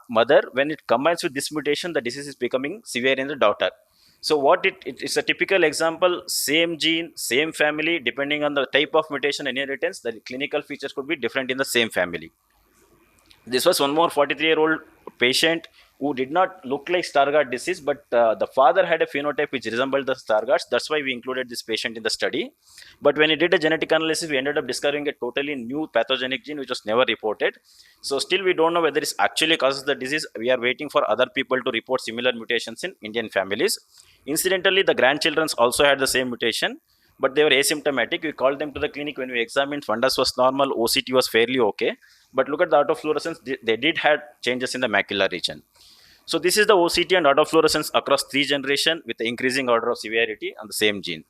mother. When it combines with this mutation, the disease is becoming severe in the daughter. So what it's a typical example, same gene, same family, depending on the type of mutation inheritance, the clinical features could be different in the same family. This was one more 43-year-old patient who did not look like Stargardt disease, but the father had a phenotype which resembled the Stargardt's. That's why we included this patient in the study. But when he did a genetic analysis, we ended up discovering a totally new pathogenic gene which was never reported. So still we don't know whether it actually causes the disease. We are waiting for other people to report similar mutations in Indian families. Incidentally, the grandchildren also had the same mutation, but they were asymptomatic. We called them to the clinic. When we examined, fundus was normal, OCT was fairly okay. But look at the autofluorescence, they did have changes in the macular region. So this is the OCT and autofluorescence across 3 generations with the increasing order of severity on the same gene.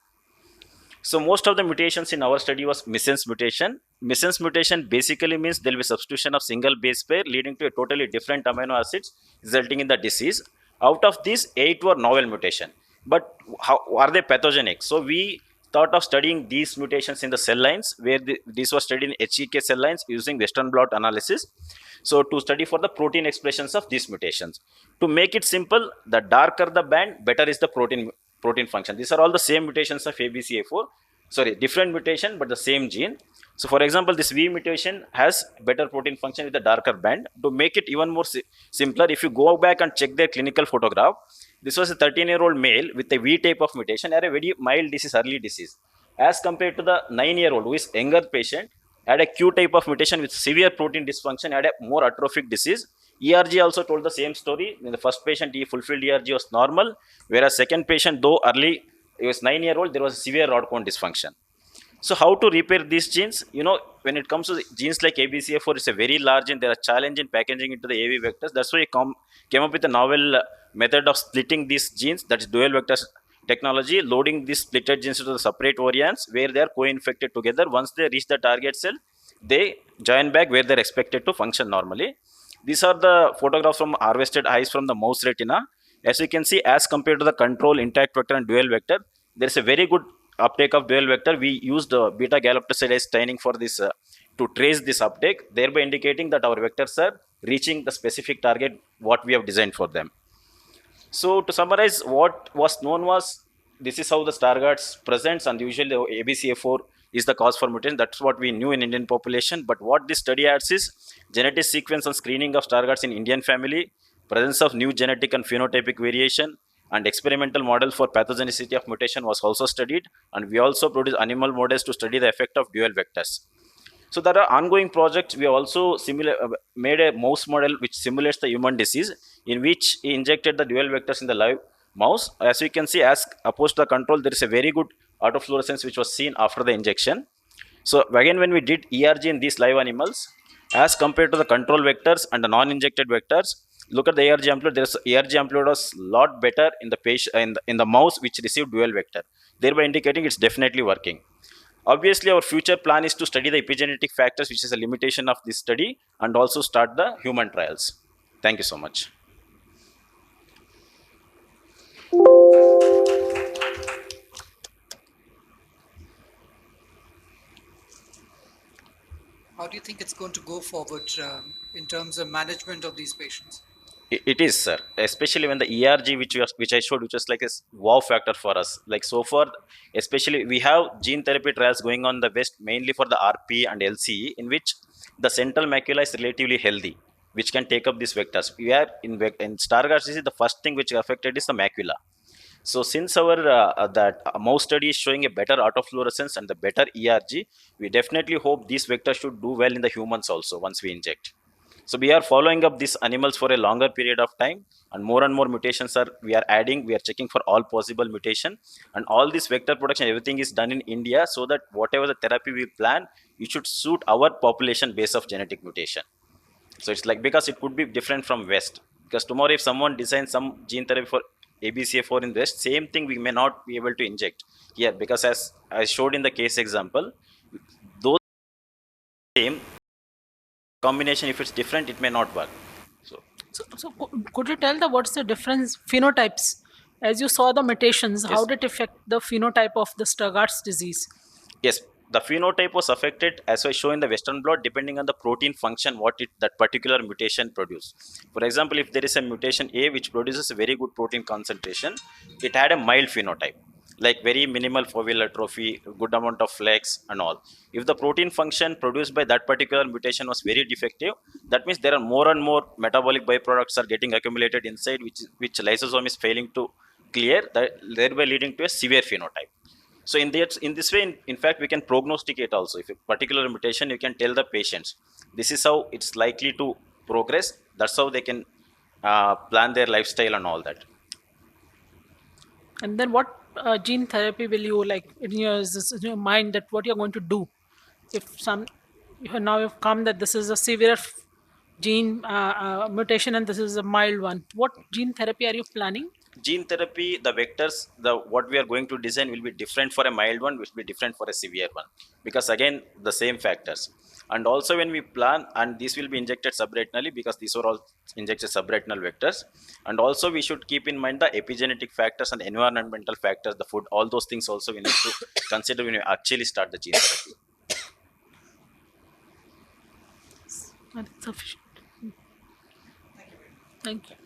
So most of the mutations in our study was missense mutation. Missense mutation basically means there will be substitution of single base pair leading to a totally different amino acids resulting in the disease. Out of these, 8 were novel mutation. But how are they pathogenic? So we thought of studying these mutations in the cell lines, where these were studied in HEK cell lines using Western blot analysis. So to study for the protein expressions of these mutations. To make it simple, the darker the band, better is the protein function. These are all the same mutations of ABCA4. Sorry, different mutation, but the same gene. So for example, this V mutation has better protein function with a darker band. To make it even more simpler, if you go back and check their clinical photograph, this was a 13-year-old male with a V type of mutation, had a very mild disease, early disease. As compared to the 9-year-old, who is younger patient, had a Q type of mutation with severe protein dysfunction, had a more atrophic disease. ERG also told the same story. In the first patient, he fulfilled ERG was normal, whereas second patient, though early, he was 9-year-old, there was severe rod cone dysfunction. So how to repair these genes? You know, when it comes to genes like ABCA4, it's a very large and there are challenge in packaging into the AV vectors. That's why we came up with a novel method of splitting these genes, that is dual vectors technology, loading these splitted genes into the separate variants where they are co-infected together. Once they reach the target cell, they join back where they're expected to function normally. These are the photographs from harvested eyes from the mouse retina. As you can see, as compared to the control intact vector and dual vector, there is a very good uptake of dual vector. We used beta galactosidase staining for this to trace this uptake, thereby indicating that our vectors are reaching the specific target what we have designed for them. So to summarize, what was known was this is how the Stargardt's presents, and usually ABCA4 is the cause for mutation. That's what we knew in Indian population. But what this study adds is genetic sequence and screening of Stargardt's in Indian family, presence of new genetic and phenotypic variation, and experimental model for pathogenicity of mutation was also studied. And we also produced animal models to study the effect of dual vectors. So there are ongoing projects. We also made a mouse model which simulates the human disease, in which he injected the dual vectors in the live mouse. As you can see, as opposed to the control, there is a very good autofluorescence which was seen after the injection. So again, when we did ERG in these live animals, as compared to the control vectors and the non-injected vectors, look at the ARG amplitude. There's ARG amplitude was a lot better in the patient in the mouse which received dual vector, thereby indicating it's definitely working. Obviously, our future plan is to study the epigenetic factors, which is a limitation of this study, and also start the human trials. Thank you so much. How do you think it's going to go forward in terms of management of these patients? It is, sir. Especially when the ERG, which I showed, which was like a wow factor for us. Like so far, especially we have gene therapy trials going on in the West, mainly for the RP and LCE, in which the central macula is relatively healthy, which can take up these vectors. We are in Stargardt disease, the first thing which affected is the macula. So since our that mouse study is showing a better autofluorescence and the better ERG, we definitely hope these vectors should do well in the humans also once we inject. So we are following up these animals for a longer period of time, and more mutations are we are adding. We are checking for all possible mutation, and all this vector production, everything is done in India, so that whatever the therapy we plan, it should suit our population base of genetic mutation. So it's like, because it could be different from West. Because tomorrow, if someone designs some gene therapy for ABCA4 in West, same thing we may not be able to inject here, because as I showed in the case example, those same combination, if it's different, it may not work. So could you tell what's the difference phenotypes? As you saw the mutations, Yes. how did it affect the phenotype of the Stargardt's disease? Yes, the phenotype was affected, as I show in the Western blot, depending on the protein function, what that particular mutation produce. For example, if there is a mutation A which produces a very good protein concentration, it had a mild phenotype, like very minimal foveal atrophy, good amount of flex and all. If the protein function produced by that particular mutation was very defective, that means there are more and more metabolic byproducts are getting accumulated inside, which lysosome is failing to clear, thereby leading to a severe phenotype. So in this way, in fact, we can prognosticate also. If a particular mutation, you can tell the patients, this is how it's likely to progress. That's how they can plan their lifestyle and all that. And then what gene therapy will you like in your mind, that what you're going to do if now you've come that this is a severe gene mutation and this is a mild one? What gene therapy are you planning? Gene therapy, the vectors, what we are going to design will be different for a mild one, which will be different for a severe one, because again, the same factors. And also when we plan, and these will be injected subretinally, because these are all injected subretinal vectors. And also we should keep in mind the epigenetic factors and environmental factors, the food, all those things also we need to consider when we actually start the gene therapy. I think sufficient. Thank you.